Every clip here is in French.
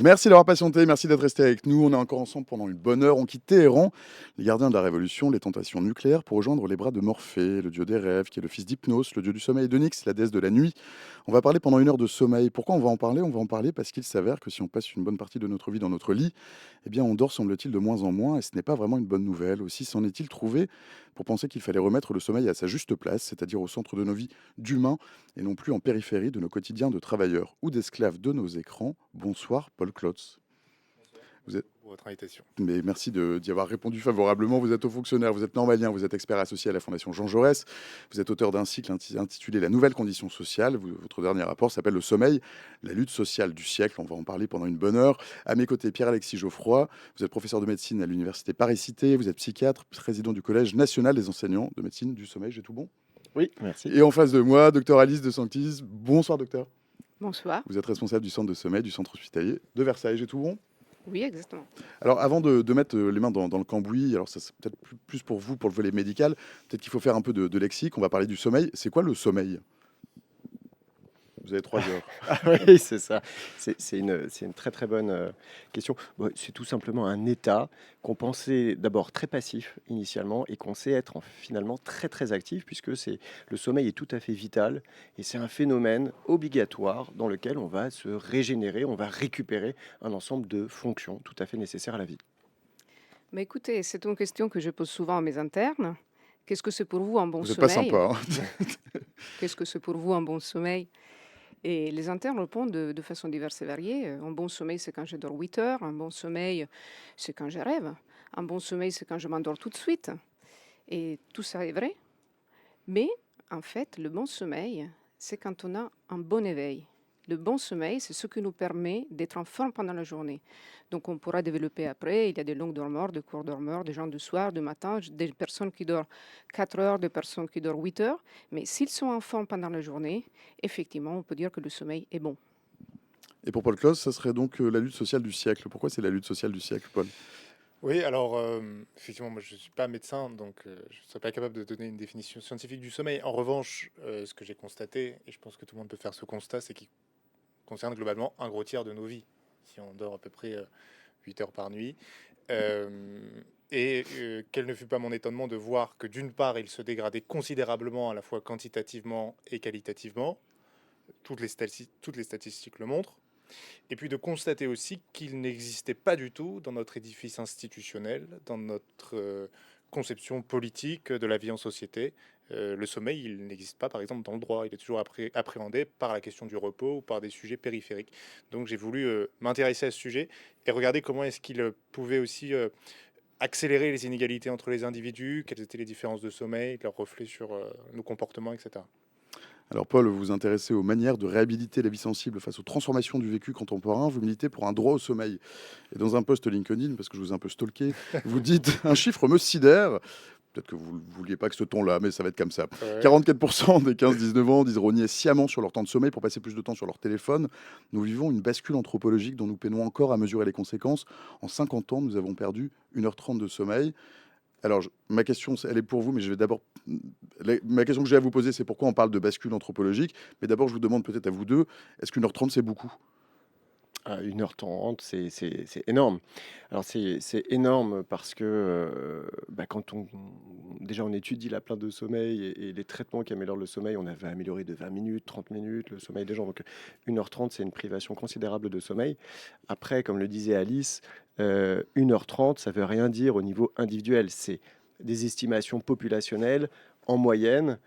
Merci d'avoir patienté, merci d'être resté avec nous. On est encore ensemble pendant une bonne heure. On quitte Téhéran, les gardiens de la révolution, les tentations nucléaires, pour rejoindre les bras de Morphée, le dieu des rêves, qui est le fils d'Hypnos, le dieu du sommeil, et d'Onyx, la déesse de la nuit. On va parler pendant une heure de sommeil. Pourquoi on va en parler? On va en parler parce qu'il s'avère que si on passe une bonne partie de notre vie dans notre lit, eh bien on dort, semble-t-il, de moins en moins, et ce n'est pas vraiment une bonne nouvelle. Aussi, s'en est-il trouvé pour penser qu'il fallait remettre le sommeil à sa juste place, c'est-à-dire au centre de nos vies d'humains, et non plus en périphérie de nos quotidiens de travailleurs ou d'esclaves de nos écrans. Bonsoir, Paul Klotz. Bonsoir, Vous merci êtes... beaucoup pour votre invitation. Mais merci d'y avoir répondu favorablement. Vous êtes haut fonctionnaire, vous êtes normalien, vous êtes expert associé à la Fondation Jean Jaurès. Vous êtes auteur d'un cycle intitulé La nouvelle condition sociale. Votre dernier rapport s'appelle Le sommeil, la lutte sociale du siècle. On va en parler pendant une bonne heure. À mes côtés, Pierre-Alexis Geoffroy. Vous êtes professeur de médecine à l'université Paris-Cité. Vous êtes psychiatre, président du Collège national des enseignants de médecine du sommeil. J'ai tout bon? Oui, merci. Et en face de moi, docteur Alice de Sanctis. Bonsoir, docteur. Bonsoir. Vous êtes responsable du centre de sommeil du centre hospitalier de Versailles. J'ai tout bon? Oui, exactement. Alors, avant de mettre les mains dans le cambouis, alors ça c'est peut-être plus pour vous, pour le volet médical, peut-être qu'il faut faire un peu de lexique. On va parler du sommeil. C'est quoi le sommeil? Vous avez 3 heures. Ah oui, c'est ça. C'est une très très bonne question. Bon, c'est tout simplement un état qu'on pensait d'abord très passif initialement et qu'on sait être finalement très très actif puisque le sommeil est tout à fait vital et c'est un phénomène obligatoire dans lequel on va se régénérer, on va récupérer un ensemble de fonctions tout à fait nécessaires à la vie. Mais écoutez, c'est une question que je pose souvent à mes internes. Qu'est-ce que c'est pour vous un bon Vous n'êtes pas sommeil? sympa, hein. Qu'est-ce que c'est pour vous un bon sommeil? Et les internes répondent de façon diverse et variée. Un bon sommeil, c'est quand je dors 8 heures. Un bon sommeil, c'est quand je rêve. Un bon sommeil, c'est quand je m'endors tout de suite. Et tout ça est vrai. Mais en fait, le bon sommeil, c'est quand on a un bon éveil. Le bon sommeil, c'est ce qui nous permet d'être en forme pendant la journée. Donc, on pourra développer après. Il y a des longues dormeurs, des courts dormeurs, des gens du soir, du matin, des personnes qui dorment 4 heures, des personnes qui dorment 8 heures. Mais s'ils sont en forme pendant la journée, effectivement, on peut dire que le sommeil est bon. Et pour Paul Claus, ça serait donc la lutte sociale du siècle. Pourquoi c'est la lutte sociale du siècle, Paul? Oui, alors effectivement, moi je ne suis pas médecin, donc je ne serais pas capable de donner une définition scientifique du sommeil. En revanche, ce que j'ai constaté, et je pense que tout le monde peut faire ce constat, c'est qu'il concerne globalement un gros tiers de nos vies, si on dort à peu près 8 heures par nuit. Euh, Quel ne fut pas mon étonnement de voir que d'une part, il se dégradait considérablement à la fois quantitativement et qualitativement. Toutes les statistiques le montrent. Et puis de constater aussi qu'il n'existait pas du tout dans notre édifice institutionnel, dans notre conception politique de la vie en société. Le sommeil, il n'existe pas, par exemple, dans le droit. Il est toujours appréhendé par la question du repos ou par des sujets périphériques. Donc j'ai voulu m'intéresser à ce sujet et regarder comment est-ce qu'il pouvait aussi accélérer les inégalités entre les individus, quelles étaient les différences de sommeil, leurs reflets sur nos comportements, etc. Alors Paul, vous vous intéressez aux manières de réhabiliter la vie sensible face aux transformations du vécu contemporain. Vous militez pour un droit au sommeil. Et dans un post LinkedIn, parce que je vous ai un peu stalké, vous dites un chiffre me sidère. Peut-être que vous ne vouliez pas que ce ton-là, mais ça va être comme ça. Ouais. 44% des 15-19 ans disent rogner sciemment sur leur temps de sommeil pour passer plus de temps sur leur téléphone. Nous vivons une bascule anthropologique dont nous peinons encore à mesurer les conséquences. En 50 ans, nous avons perdu 1h30 de sommeil. Alors, ma question, elle est pour vous, mais je vais d'abord. Ma question que j'ai à vous poser, c'est pourquoi on parle de bascule anthropologique. Mais d'abord, je vous demande peut-être à vous deux, est-ce qu'1h30, c'est beaucoup? À 1h30, c'est énorme. Alors c'est énorme parce que quand déjà on étudie la plainte de sommeil et les traitements qui améliorent le sommeil, on avait amélioré de 20 minutes, 30 minutes le sommeil des gens. Donc 1h30, c'est une privation considérable de sommeil. Après, comme le disait Alice, 1h30, ça veut rien dire au niveau individuel. C'est des estimations populationnelles en moyenne.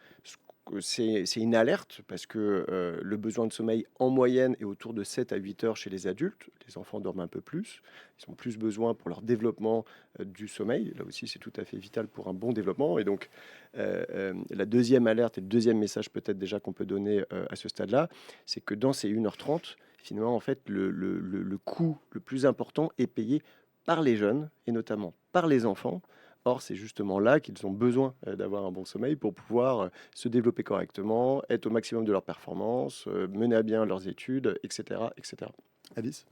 C'est une alerte parce que le besoin de sommeil en moyenne est autour de 7 à 8 heures chez les adultes. Les enfants dorment un peu plus. Ils ont plus besoin pour leur développement du sommeil. Là aussi, c'est tout à fait vital pour un bon développement. Et donc, la deuxième alerte et le deuxième message peut-être déjà qu'on peut donner à ce stade-là, c'est que dans ces 1h30, finalement, en fait, le coût le plus important est payé par les jeunes et notamment par les enfants. Or, c'est justement là qu'ils ont besoin d'avoir un bon sommeil pour pouvoir se développer correctement, être au maximum de leur performance, mener à bien leurs études, etc., etc. Alice?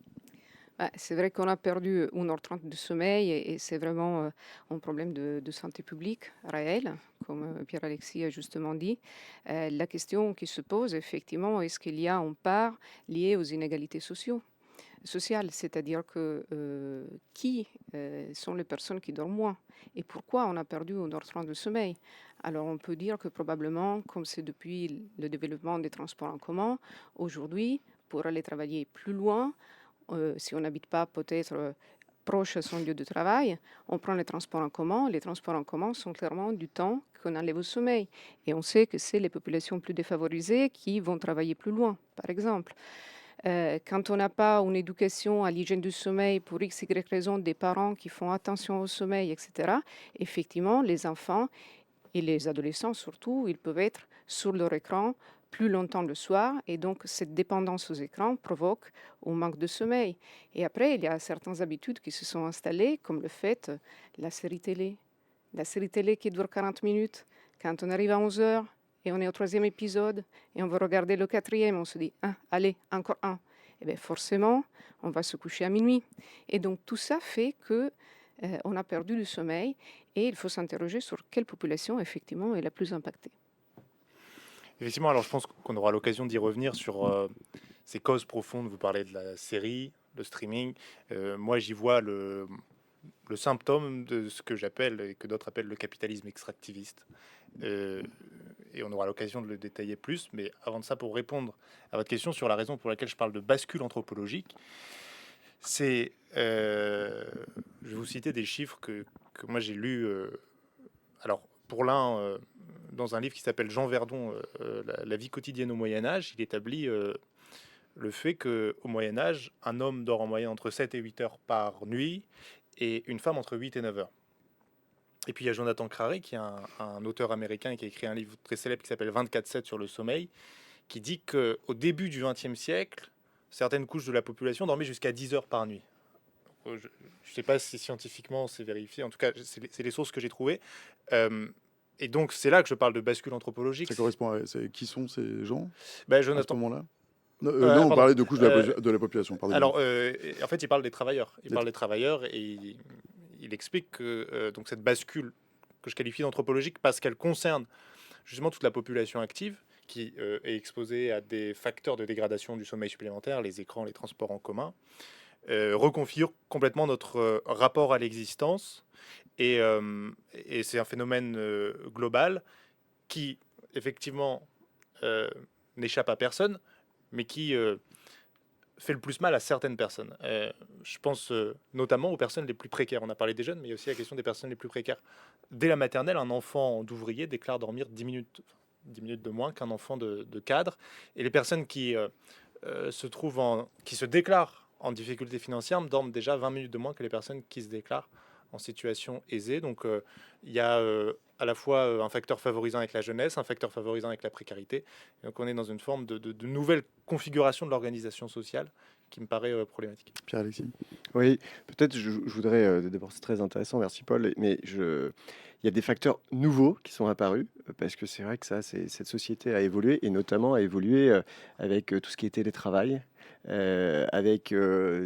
C'est vrai qu'on a perdu 1h30 de sommeil et c'est vraiment un problème de santé publique réel, comme Pierre-Alexis a justement dit. La question qui se pose, effectivement, est-ce qu'il y a une part liée aux inégalités sociales? social, c'est-à-dire que qui sont les personnes qui dorment moins et pourquoi on a perdu 1h30 de sommeil. Alors on peut dire que probablement, comme c'est depuis le développement des transports en commun, aujourd'hui, pour aller travailler plus loin, si on n'habite pas peut-être proche de son lieu de travail, on prend les transports en commun. Les transports en commun sont clairement du temps qu'on enlève au sommeil. Et on sait que c'est les populations plus défavorisées qui vont travailler plus loin, par exemple. Quand on n'a pas une éducation à l'hygiène du sommeil pour x, y raison, des parents qui font attention au sommeil, etc., effectivement, les enfants et les adolescents surtout, ils peuvent être sur leur écran plus longtemps le soir et donc cette dépendance aux écrans provoque un manque de sommeil. Et après, il y a certaines habitudes qui se sont installées comme le fait, la série télé. La série télé qui dure 40 minutes, quand on arrive à 11 heures et on est au 3e épisode et on veut regarder le 4e, on se dit, ah, allez, encore un. Et bien forcément, on va se coucher à minuit. Et donc tout ça fait que on a perdu du sommeil et il faut s'interroger sur quelle population effectivement est la plus impactée. Effectivement, alors je pense qu'on aura l'occasion d'y revenir sur ces causes profondes. Vous parlez de la série, le streaming. Moi, j'y vois le symptôme de ce que j'appelle et que d'autres appellent le capitalisme extractiviste. Et on aura l'occasion de le détailler plus. Mais avant de ça, pour répondre à votre question sur la raison pour laquelle je parle de bascule anthropologique, c'est, je vais vous citer des chiffres que moi j'ai lus. Alors, pour l'un, dans un livre qui s'appelle Jean Verdon, la vie quotidienne au Moyen Âge, il établit le fait qu'au Moyen Âge, un homme dort en moyenne entre 7 et 8 heures par nuit et une femme entre 8 et 9 heures. Et puis il y a Jonathan Crary, qui est un auteur américain qui a écrit un livre très célèbre qui s'appelle 24/7 sur le sommeil, qui dit qu'au début du XXe siècle, certaines couches de la population dormaient jusqu'à 10 heures par nuit. Je ne sais pas si scientifiquement c'est vérifié, en tout cas c'est les sources que j'ai trouvées. Et donc c'est là que je parle de bascule anthropologique. Ça correspond à qui sont ces gens Ben, à ce Jonathan, moment-là? Non, on pardon. parlait de couches de la population, pardon. Alors, en fait, il parle des travailleurs. Il parle des travailleurs et il explique que donc cette bascule que je qualifie d'anthropologique parce qu'elle concerne justement toute la population active qui est exposée à des facteurs de dégradation du sommeil supplémentaire, les écrans, les transports en commun, reconfigure complètement notre rapport à l'existence. Et c'est un phénomène global qui, effectivement, n'échappe à personne, mais qui fait le plus mal à certaines personnes. Je pense notamment aux personnes les plus précaires. On a parlé des jeunes, mais il y a aussi la question des personnes les plus précaires. Dès la maternelle, un enfant d'ouvrier déclare dormir 10 minutes de moins qu'un enfant de cadre. Et les personnes qui qui se déclarent en difficulté financière dorment déjà 20 minutes de moins que les personnes qui se déclarent en situation aisée. Donc il y a à la fois un facteur favorisant avec la jeunesse, un facteur favorisant avec la précarité. Et donc on est dans une forme de nouvelle configuration de l'organisation sociale qui me paraît problématique. Pierre-Alexis? Oui, peut-être je voudrais, d'abord c'est très intéressant, merci Paul, mais il y a des facteurs nouveaux qui sont apparus, parce que c'est vrai que cette société a évolué et notamment a évolué, avec, tout ce qui est télétravail, avec,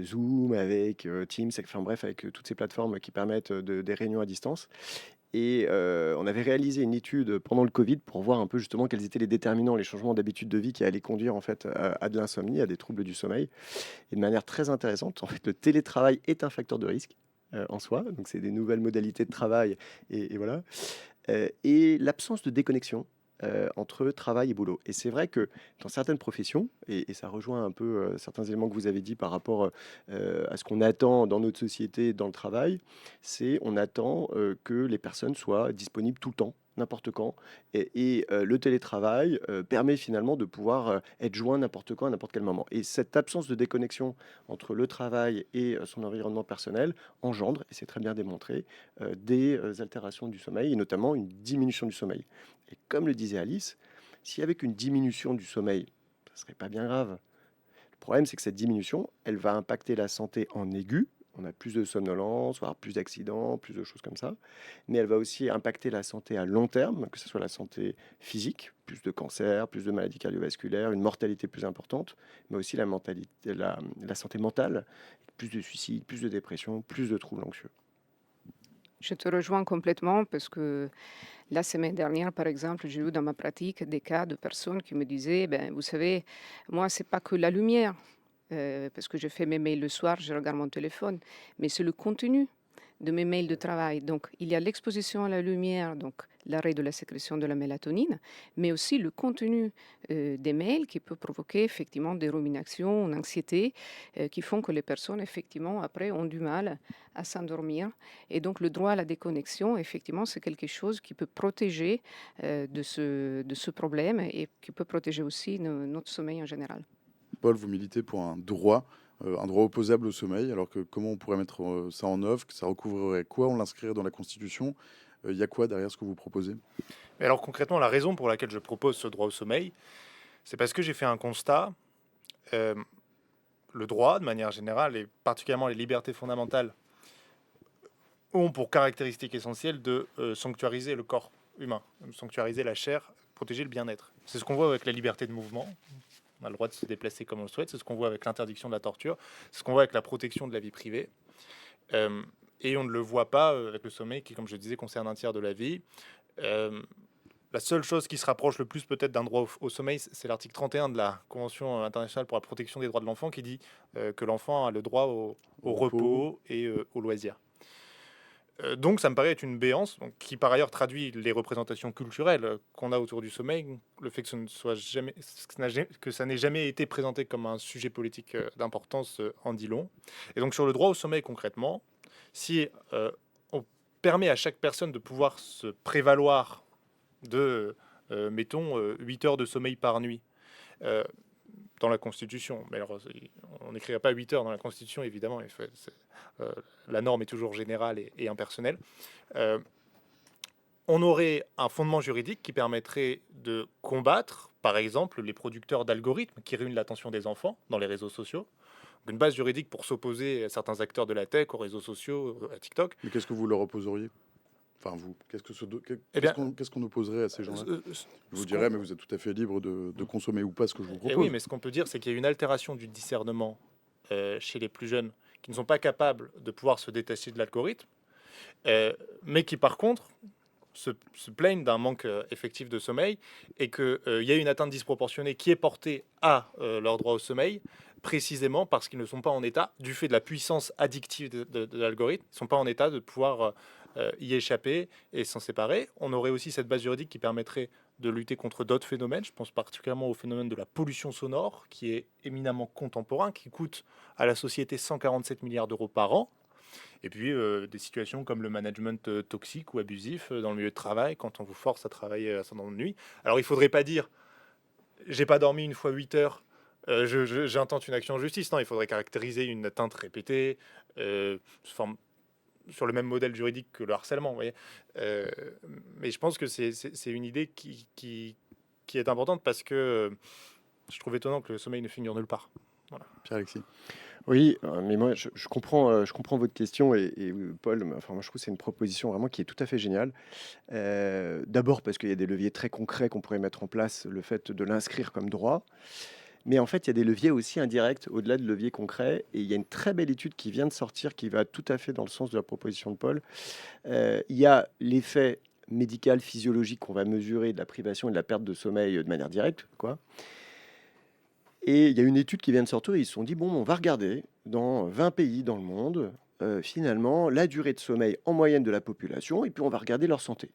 Zoom, avec, Teams, enfin bref, avec, toutes ces plateformes qui permettent, des réunions à distance. Et on avait réalisé une étude pendant le Covid pour voir un peu justement quels étaient les déterminants, les changements d'habitude de vie qui allaient conduire en fait à de l'insomnie, à des troubles du sommeil. Et de manière très intéressante, en fait, le télétravail est un facteur de risque en soi. Donc c'est des nouvelles modalités de travail et voilà. Et l'absence de déconnexion entre travail et boulot. Et c'est vrai que dans certaines professions, et ça rejoint un peu certains éléments que vous avez dit par rapport à ce qu'on attend dans notre société, dans le travail, c'est on attend que les personnes soient disponibles tout le temps, n'importe quand. Et le télétravail permet finalement de pouvoir être joint n'importe quand, à n'importe quel moment. Et cette absence de déconnexion entre le travail et son environnement personnel engendre, et c'est très bien démontré, des altérations du sommeil, et notamment une diminution du sommeil. Et comme le disait Alice, si avec une diminution du sommeil, ça serait pas bien grave. Le problème, c'est que cette diminution, elle va impacter la santé en aigu. On a plus de somnolence, voire plus d'accidents, plus de choses comme ça. Mais elle va aussi impacter la santé à long terme, que ce soit la santé physique, plus de cancers, plus de maladies cardiovasculaires, une mortalité plus importante, mais aussi la santé mentale, plus de suicides, plus de dépression, plus de troubles anxieux. Je te rejoins complètement parce que la semaine dernière, par exemple, j'ai eu dans ma pratique des cas de personnes qui me disaient, ben, vous savez, moi, c'est pas que la lumière. parce que je fais mes mails le soir, je regarde mon téléphone, mais c'est le contenu de mes mails de travail. Donc, il y a l'exposition à la lumière, donc l'arrêt de la sécrétion de la mélatonine, mais aussi le contenu des mails qui peut provoquer effectivement des ruminations, une anxiété, qui font que les personnes, effectivement, après, ont du mal à s'endormir. Et donc, le droit à la déconnexion, effectivement, c'est quelque chose qui peut protéger de ce problème et qui peut protéger aussi notre sommeil en général. Paul, vous militez pour un droit opposable au sommeil. Alors que comment on pourrait mettre ça en œuvre? Que ça recouvrerait quoi? On l'inscrirait dans la Constitution? Il y a quoi derrière ce que vous proposez? Mais alors concrètement, la raison pour laquelle je propose ce droit au sommeil, c'est parce que j'ai fait un constat. euh, le droit, de manière générale, et particulièrement les libertés fondamentales, ont pour caractéristique essentielle de sanctuariser le corps humain, sanctuariser la chair, protéger le bien-être. C'est ce qu'on voit avec la liberté de mouvement. On a le droit de se déplacer comme on le souhaite. C'est ce qu'on voit avec l'interdiction de la torture. C'est ce qu'on voit avec la protection de la vie privée. Euh, et on ne le voit pas avec le sommeil qui, comme je disais, concerne un tiers de la vie. Euh, la seule chose qui se rapproche le plus peut-être d'un droit au sommeil, c'est l'article 31 de la Convention internationale pour la protection des droits de l'enfant qui dit que l'enfant a le droit Au au repos. repos et au loisir. Donc ça me paraît être une béance, donc, qui par ailleurs traduit les représentations culturelles qu'on a autour du sommeil, le fait que, ce ne soit jamais, que ça n'ait jamais été présenté comme un sujet politique d'importance en dit long. Et donc sur le droit au sommeil concrètement, si on permet à chaque personne de pouvoir se prévaloir de, mettons, 8 heures de sommeil par nuit, euh, dans la Constitution. Mais alors, on n'écrirait pas 8 heures dans la Constitution, évidemment. Euh, la norme est toujours générale et impersonnelle. Euh, on aurait un fondement juridique qui permettrait de combattre, par exemple, les producteurs d'algorithmes qui ruinent l'attention des enfants dans les réseaux sociaux. Donc, une base juridique pour s'opposer à certains acteurs de la tech, aux réseaux sociaux, à TikTok. Mais qu'est-ce que vous leur opposeriez? Enfin, vous, Eh bien, qu'est-ce qu'on opposerait à ces gens-là? Je vous ce dirais, qu'on... mais vous êtes tout à fait libre de consommer ou pas ce que je vous Eh oui, propose. mais ce qu'on peut dire, c'est qu'il y a une altération du discernement chez les plus jeunes qui ne sont pas capables de pouvoir se détacher de l'algorithme, mais qui par contre se plaignent d'un manque effectif de sommeil et qu'il y a une atteinte disproportionnée qui est portée à leur droit au sommeil, précisément parce qu'ils ne sont pas en état, du fait de la puissance addictive de l'algorithme, ils ne sont pas en état de pouvoir y échapper et s'en séparer. On aurait aussi cette base juridique qui permettrait de lutter contre d'autres phénomènes. Je pense particulièrement au phénomène de la pollution sonore, qui est éminemment contemporain, qui coûte à la société 147 milliards d'euros par an. Et puis des situations comme le management toxique ou abusif dans le milieu de travail, quand on vous force à travailler à son de nuit. Alors il ne faudrait pas dire j'ai pas dormi une fois 8 heures, j'intente une action en justice. Non, il faudrait caractériser une atteinte répétée, sur le même modèle juridique que le harcèlement. Vous voyez. Euh, mais je pense que c'est une idée qui est importante parce que je trouve étonnant que le sommeil ne figure nulle part. Voilà. Pierre-Alexis. Oui, mais moi je comprends votre question et Paul, enfin moi je trouve que c'est une proposition vraiment qui est tout à fait géniale. D'abord parce qu'il y a des leviers très concrets qu'on pourrait mettre en place, le fait de l'inscrire comme droit. Mais en fait, il y a des leviers aussi indirects au-delà de leviers concrets. Et il y a une très belle étude qui vient de sortir qui va tout à fait dans le sens de la proposition de Paul. Il y a l'effet médical, physiologique qu'on va mesurer de la privation et de la perte de sommeil de manière directe, quoi. Et il y a une étude qui vient de sortir et ils se sont dit, bon, on va regarder dans 20 pays dans le monde, finalement, la durée de sommeil en moyenne de la population, et puis on va regarder leur santé.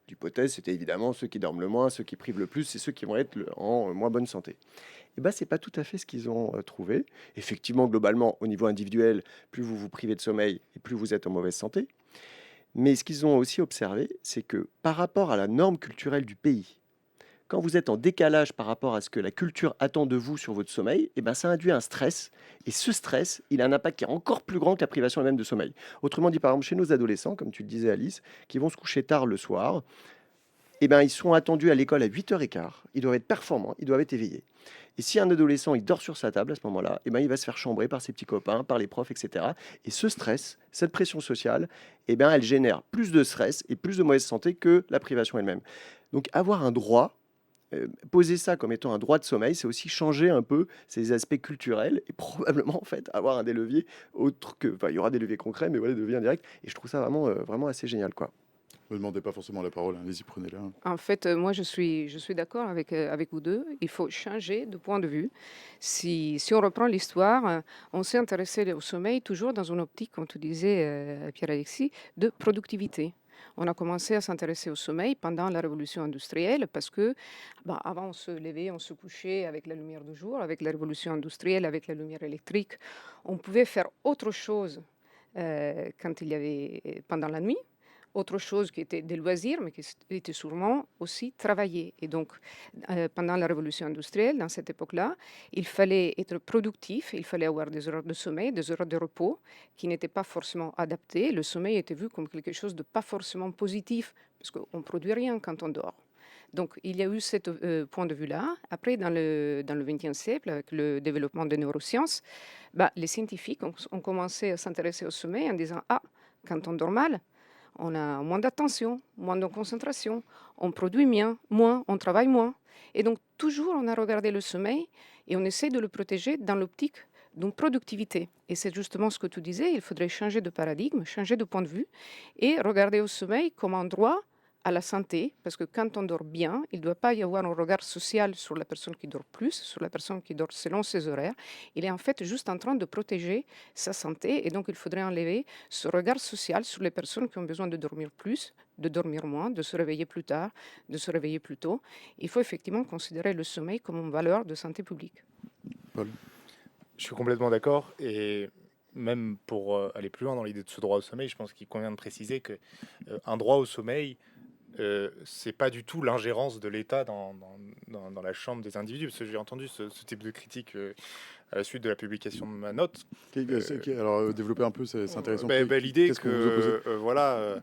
L'hypothèse, c'était évidemment ceux qui dorment le moins, ceux qui privent le plus, c'est ceux qui vont être en moins bonne santé. Et bien, c'est pas tout à fait ce qu'ils ont trouvé. Effectivement, globalement, au niveau individuel, plus vous vous privez de sommeil et plus vous êtes en mauvaise santé. Mais ce qu'ils ont aussi observé, c'est que par rapport à la norme culturelle du pays, quand vous êtes en décalage par rapport à ce que la culture attend de vous sur votre sommeil, et ben ça induit un stress. Et ce stress, il a un impact qui est encore plus grand que la privation elle-même de sommeil. Autrement dit, par exemple, chez nos adolescents, comme tu le disais Alice, qui vont se coucher tard le soir, et ben, ils sont attendus à l'école à 8h15. Ils doivent être performants, ils doivent être éveillés. Et si un adolescent il dort sur sa table à ce moment-là, et ben, il va se faire chambrer par ses petits copains, par les profs, etc. Et ce stress, cette pression sociale, et ben, elle génère plus de stress et plus de mauvaise santé que la privation elle-même. Donc avoir un droit, poser ça comme étant un droit de sommeil, c'est aussi changer un peu ces aspects culturels et probablement en fait avoir un des leviers autres que, enfin il y aura des leviers concrets, mais voilà des leviers indirects. Et je trouve ça vraiment, vraiment assez génial quoi. Ne me demandez pas forcément la parole, hein, allez-y, prenez-la. En fait, moi, je suis d'accord avec vous deux. Il faut changer de point de vue. Si on reprend l'histoire, on s'est intéressé au sommeil toujours dans une optique, comme tu disais, Pierre-Alexis, de productivité. On a commencé à s'intéresser au sommeil pendant la révolution industrielle parce que, bah, avant, on se levait, on se couchait avec la lumière du jour. Avec la révolution industrielle, avec la lumière électrique, on pouvait faire autre chose quand il y avait pendant la nuit, autre chose qui était des loisirs, mais qui était sûrement aussi travailler. Et donc, pendant la révolution industrielle, dans cette époque-là, il fallait être productif, il fallait avoir des heures de sommeil, des heures de repos qui n'étaient pas forcément adaptées. Le sommeil était vu comme quelque chose de pas forcément positif, parce qu'on ne produit rien quand on dort. Donc, il y a eu ce point de vue-là. Après, dans le XXe siècle, avec le développement des neurosciences, bah, les scientifiques ont commencé à s'intéresser au sommeil en disant, ah, quand on dort mal, on a moins d'attention, moins de concentration, on produit moins, on travaille moins. Et donc, toujours, on a regardé le sommeil et on essaie de le protéger dans l'optique d'une productivité. Et c'est justement ce que tu disais, il faudrait changer de paradigme, changer de point de vue et regarder au sommeil comme un droit à la santé, parce que quand on dort bien, il ne doit pas y avoir un regard social sur la personne qui dort plus, sur la personne qui dort selon ses horaires. Il est en fait juste en train de protéger sa santé et donc il faudrait enlever ce regard social sur les personnes qui ont besoin de dormir plus, de dormir moins, de se réveiller plus tard, de se réveiller plus tôt. Il faut effectivement considérer le sommeil comme une valeur de santé publique. Paul. Je suis complètement d'accord. Et même pour aller plus loin dans l'idée de ce droit au sommeil, je pense qu'il convient de préciser que un droit au sommeil, c'est pas du tout l'ingérence de l'État dans la chambre des individus. Parce que j'ai entendu ce type de critique à la suite de la publication de ma note. Alors, développer un peu, c'est intéressant. L'idée Qu'est-ce que vous opposez que voilà,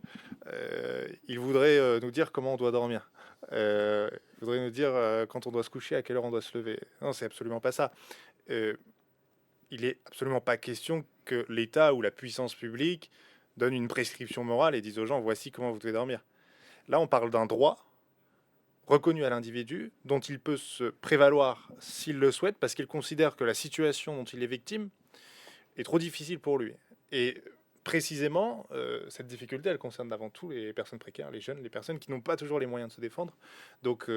il voudrait nous dire comment on doit dormir. Il voudrait nous dire quand on doit se coucher, à quelle heure on doit se lever. Non, c'est absolument pas ça. Il est absolument pas question que l'État ou la puissance publique donne une prescription morale et dise aux gens voici comment vous devez dormir. Là, on parle d'un droit reconnu à l'individu dont il peut se prévaloir s'il le souhaite parce qu'il considère que la situation dont il est victime est trop difficile pour lui. Et précisément, cette difficulté, elle concerne avant tout les personnes précaires, les jeunes, les personnes qui n'ont pas toujours les moyens de se défendre. Donc,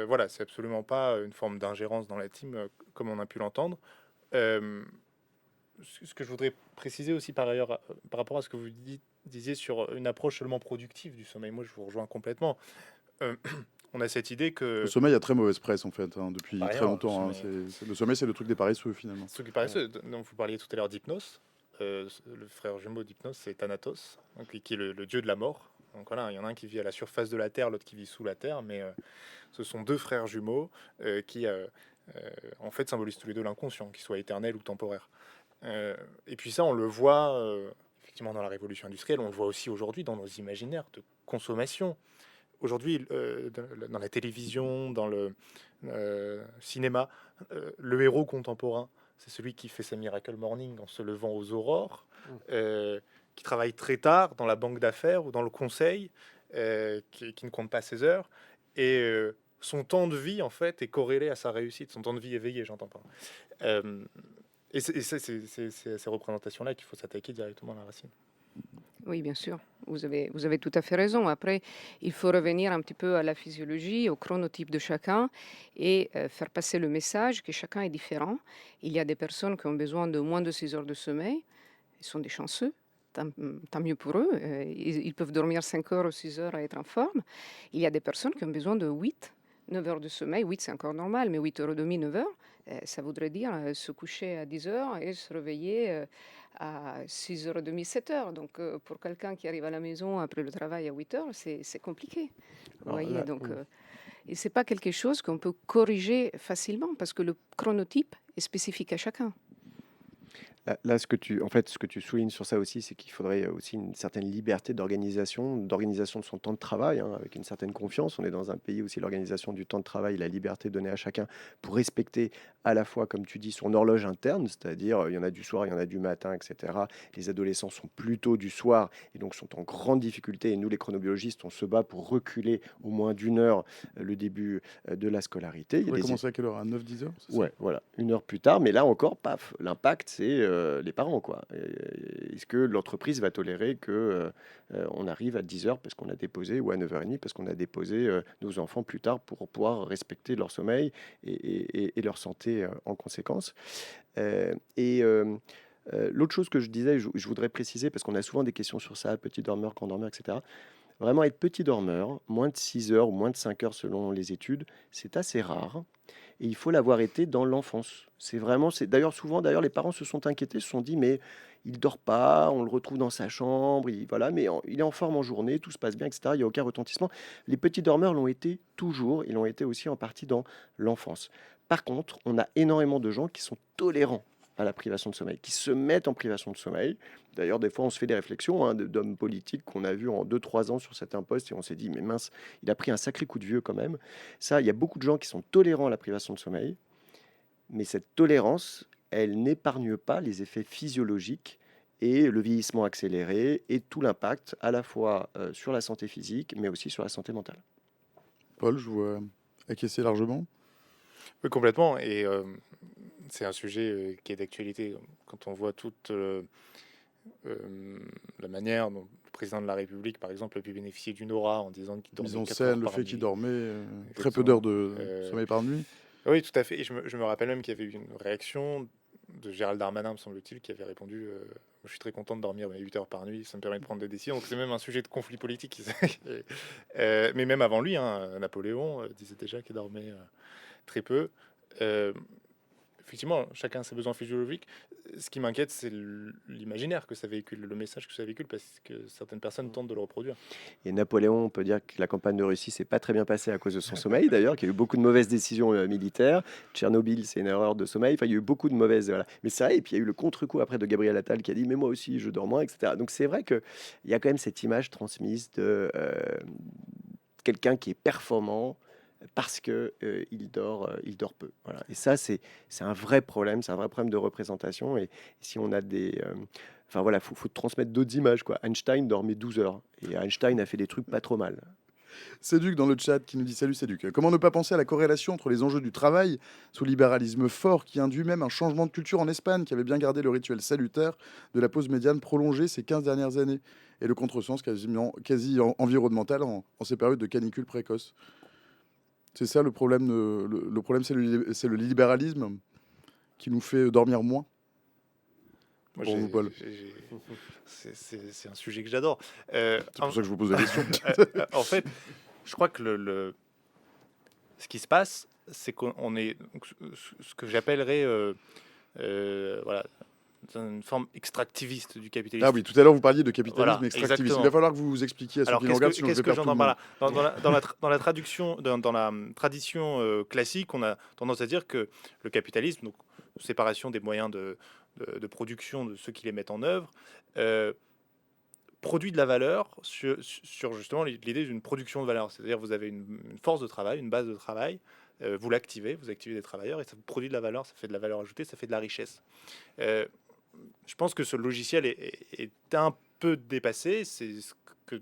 voilà, c'est absolument pas une forme d'ingérence dans la team comme on a pu l'entendre. Ce que je voudrais préciser aussi par ailleurs, par rapport à ce que vous disiez sur une approche seulement productive du sommeil, moi je vous rejoins complètement. On a cette idée que Le sommeil a très mauvaise presse, en fait, hein, depuis Par très ailleurs, longtemps. Le sommeil, c'est le truc des paresseux, finalement. ce qui paraissait, dont vous parliez tout à l'heure d'Hypnos, le frère jumeau d'Hypnos, c'est Thanatos, donc, qui est le dieu de la mort. Donc voilà, il y en a un qui vit à la surface de la Terre, l'autre qui vit sous la Terre, mais ce sont deux frères jumeaux qui, en fait, symbolisent tous les deux l'inconscient, qu'il soit éternel ou temporaire. Et puis ça, on le voit effectivement dans la révolution industrielle, on le voit aussi aujourd'hui dans nos imaginaires de consommation. Aujourd'hui, dans la télévision, dans le cinéma, le héros contemporain, c'est celui qui fait sa Miracle Morning en se levant aux aurores, qui travaille très tard dans la banque d'affaires ou dans le conseil, qui ne compte pas ses heures. Et son temps de vie, en fait, est corrélé à sa réussite. Son temps de vie éveillé, j'entends pas. Et c'est à ces représentations-là qu'il faut s'attaquer directement à la racine. Oui, bien sûr, vous avez tout à fait raison. Après, il faut revenir un petit peu à la physiologie, au chronotype de chacun et faire passer le message que chacun est différent. Il y a des personnes qui ont besoin de moins de 6 heures de sommeil, ils sont des chanceux. Tant mieux pour eux, ils peuvent dormir 5 heures ou 6 heures et être en forme. Il y a des personnes qui ont besoin de 8, 9 heures de sommeil. 8, c'est encore normal, mais 8 heures et demie, 9 heures, ça voudrait dire se coucher à 10 heures et se réveiller à 6h30, 7 heures. Donc, pour quelqu'un qui arrive à la maison après le travail à 8 heures, c'est compliqué. Vous Alors voyez, là, donc, et c'est pas quelque chose qu'on peut corriger facilement parce que le chronotype est spécifique à chacun. Là, ce que tu soulignes sur ça aussi, c'est qu'il faudrait aussi une certaine liberté d'organisation de son temps de travail, hein, avec une certaine confiance. On est dans un pays où c'est l'organisation du temps de travail, la liberté donnée à chacun pour respecter à la fois, comme tu dis, son horloge interne, c'est-à-dire il y en a du soir, il y en a du matin, etc. Les adolescents sont plutôt du soir et donc sont en grande difficulté. Et nous, les chronobiologistes, on se bat pour reculer au moins d'une heure le début de la scolarité. Il y a Vous des commencer à quelle heure? À 9-10 heures, c'est ça? Ouais, voilà, une heure plus tard, mais là encore, paf, l'impact, c'est les parents, quoi. Est-ce que l'entreprise va tolérer que on arrive à 10 heures parce qu'on a déposé, ou à 9h30 parce qu'on a déposé nos enfants plus tard pour pouvoir respecter leur sommeil et leur santé en conséquence. L'autre chose que je disais, je voudrais préciser, parce qu'on a souvent des questions sur ça, petit dormeur, grand dormeur, etc. Vraiment être petit dormeur, moins de 6 heures ou moins de 5 heures selon les études, c'est assez rare. Et il faut l'avoir été dans l'enfance. C'est vraiment, c'est d'ailleurs souvent, d'ailleurs les parents se sont inquiétés, se sont dit mais il dort pas, on le retrouve dans sa chambre, voilà, mais il est en forme en journée, tout se passe bien, etc. Il n'y a aucun retentissement. Les petits dormeurs l'ont été toujours, ils l'ont été aussi en partie dans l'enfance. Par contre, on a énormément de gens qui sont tolérants à la privation de sommeil, qui se mettent en privation de sommeil. D'ailleurs, des fois, on se fait des réflexions d'hommes politiques qu'on a vus en 2-3 ans sur certains postes et on s'est dit, mais mince, il a pris un sacré coup de vieux quand même. Ça, il y a beaucoup de gens qui sont tolérants à la privation de sommeil, mais cette tolérance, elle n'épargne pas les effets physiologiques et le vieillissement accéléré et tout l'impact à la fois sur la santé physique, mais aussi sur la santé mentale. Paul, je vois acquiescer largement. Oui, complètement. Et c'est un sujet qui est d'actualité. Quand on voit toute la manière dont le président de la République, par exemple, a pu bénéficier d'une aura en disant qu'il Mise dormait en 4 heures scène, le par fait qu'il nuit. dormait très peu Exactement. d'heures de sommeil par nuit. Oui, tout à fait. Et je me rappelle même qu'il y avait eu une réaction de Gérald Darmanin, me semble-t-il, qui avait répondu je suis très content de dormir 8 heures par nuit, ça me permet de prendre des décisions. Donc c'est même un sujet de conflit politique. Mais même avant lui, hein, Napoléon disait déjà qu'il dormait très peu. Euh, Effectivement, chacun a ses besoins physiologiques. Ce qui m'inquiète, c'est l'imaginaire que ça véhicule, le message que ça véhicule, parce que certaines personnes tentent de le reproduire. Et Napoléon, on peut dire que la campagne de Russie s'est pas très bien passée à cause de son sommeil, d'ailleurs, qu'il y a eu beaucoup de mauvaises décisions militaires. Tchernobyl, c'est une erreur de sommeil. Enfin, il y a eu beaucoup de mauvaises. Voilà. Mais c'est vrai, et puis il y a eu le contre-coup après de Gabriel Attal qui a dit mais moi aussi, je dors moins, etc. Donc c'est vrai qu'il y a quand même cette image transmise de quelqu'un qui est performant parce que il dort peu. Voilà. Et ça, c'est un vrai problème, c'est un vrai problème de représentation. Et si on a enfin voilà, faut transmettre d'autres images, quoi. Einstein dormait 12 heures et Einstein a fait des trucs pas trop mal. Céduc dans le chat qui nous dit salut Céduc. Comment ne pas penser à la corrélation entre les enjeux du travail sous libéralisme fort qui induit même un changement de culture en Espagne qui avait bien gardé le rituel salutaire de la pause médiane prolongée ces 15 dernières années et le contresens quasi environnemental en ces périodes de canicule précoce. C'est ça le problème. Le problème, c'est le libéralisme qui nous fait dormir moins. Moi, Pour vous, Paul. c'est un sujet que j'adore. C'est pour ça que je vous pose la question. En fait, je crois que ce qui se passe, c'est qu'on est donc, ce que j'appellerais voilà, une forme extractiviste du capitalisme. Ah oui, tout à l'heure vous parliez de capitalisme Voilà, extractiviste. exactement. Il va falloir que vous vous expliquiez à ceux Alors, qui nous regardent, sinon je qu'est-ce vais que perdre tout j'entends le par monde. là? Dans la traduction, dans la tradition classique, on a tendance à dire que le capitalisme, donc séparation des moyens de production de ceux qui les mettent en œuvre, euh, produit de la valeur sur justement l'idée d'une production de valeur. C'est-à-dire vous avez une force de travail, une base de travail, vous l'activez, vous activez des travailleurs et ça vous produit de la valeur, ça fait de la valeur ajoutée, ça fait de la richesse. Euh, je pense que ce logiciel est un peu dépassé. C'est ce que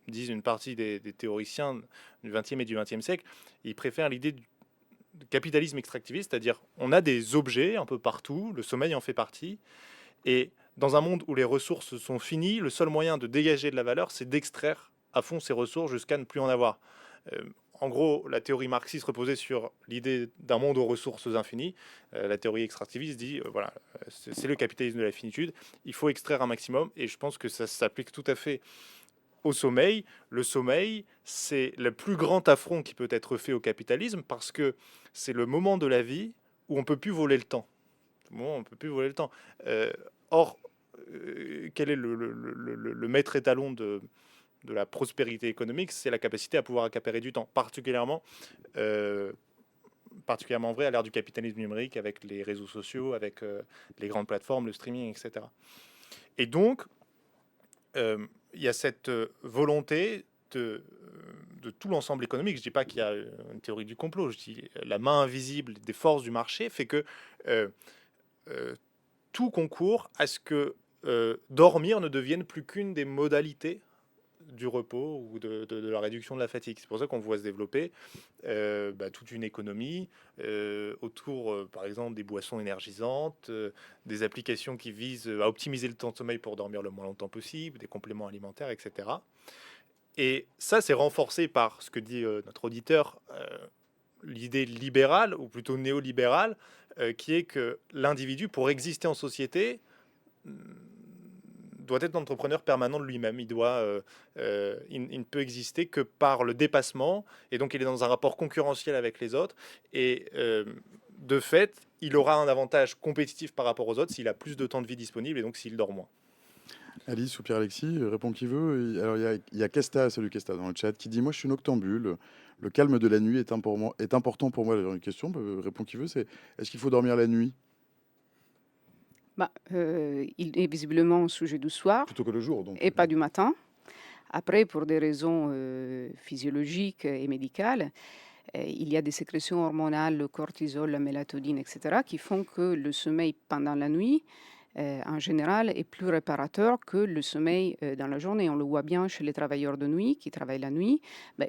disent une partie des théoriciens du XXe et du XXe siècle. Ils préfèrent l'idée du capitalisme extractiviste, c'est-à-dire on a des objets un peu partout, le sommeil en fait partie, et dans un monde où les ressources sont finies, le seul moyen de dégager de la valeur, c'est d'extraire à fond ces ressources jusqu'à ne plus en avoir. Euh, En gros, la théorie marxiste reposait sur l'idée d'un monde aux ressources infinies. La théorie extractiviste dit, voilà, c'est le capitalisme de la finitude. Il faut extraire un maximum, et je pense que ça s'applique tout à fait au sommeil. Le sommeil, c'est le plus grand affront qui peut être fait au capitalisme parce que c'est le moment de la vie où on peut plus voler le temps. Bon, on peut plus voler le temps. Euh, Or, quel est le maître étalon de la prospérité économique? C'est la capacité à pouvoir accaparer du temps, euh, particulièrement vrai à l'ère du capitalisme numérique avec les réseaux sociaux, avec les grandes plateformes, le streaming, etc. Et donc, il y a cette volonté de tout l'ensemble économique. Je ne dis pas qu'il y a une théorie du complot, je dis la main invisible des forces du marché fait que euh, tout concourt à ce que dormir ne devienne plus qu'une des modalités du repos ou de la réduction de la fatigue. C'est pour ça qu'on voit se développer toute une économie autour, par exemple, des boissons énergisantes, des applications qui visent à optimiser le temps de sommeil pour dormir le moins longtemps possible, des compléments alimentaires, etc. Et ça, c'est renforcé par ce que dit notre auditeur, l'idée libérale, ou plutôt néolibérale, qui est que l'individu, pour exister en société, doit être l'entrepreneur permanent de lui-même. Il ne peut exister que par le dépassement, et donc il est dans un rapport concurrentiel avec les autres. Et de fait, il aura un avantage compétitif par rapport aux autres s'il a plus de temps de vie disponible, et donc s'il dort moins. Alice ou Pierre-Alexis, répond qui veut. Alors, il y a Kesta, salut Kesta, dans le chat, qui dit: moi, je suis noctambule. Le calme de la nuit est important pour moi. Alors, une question, répond qui veut, c'est: est-ce qu'il faut dormir la nuit Il est visiblement au sujet du soir plutôt que le jour, donc? et pas du matin. Après, pour des raisons physiologiques et médicales, il y a des sécrétions hormonales, le cortisol, la mélatonine, etc., qui font que le sommeil pendant la nuit, en général, est plus réparateur que le sommeil dans la journée. On le voit bien chez les travailleurs de nuit qui travaillent la nuit.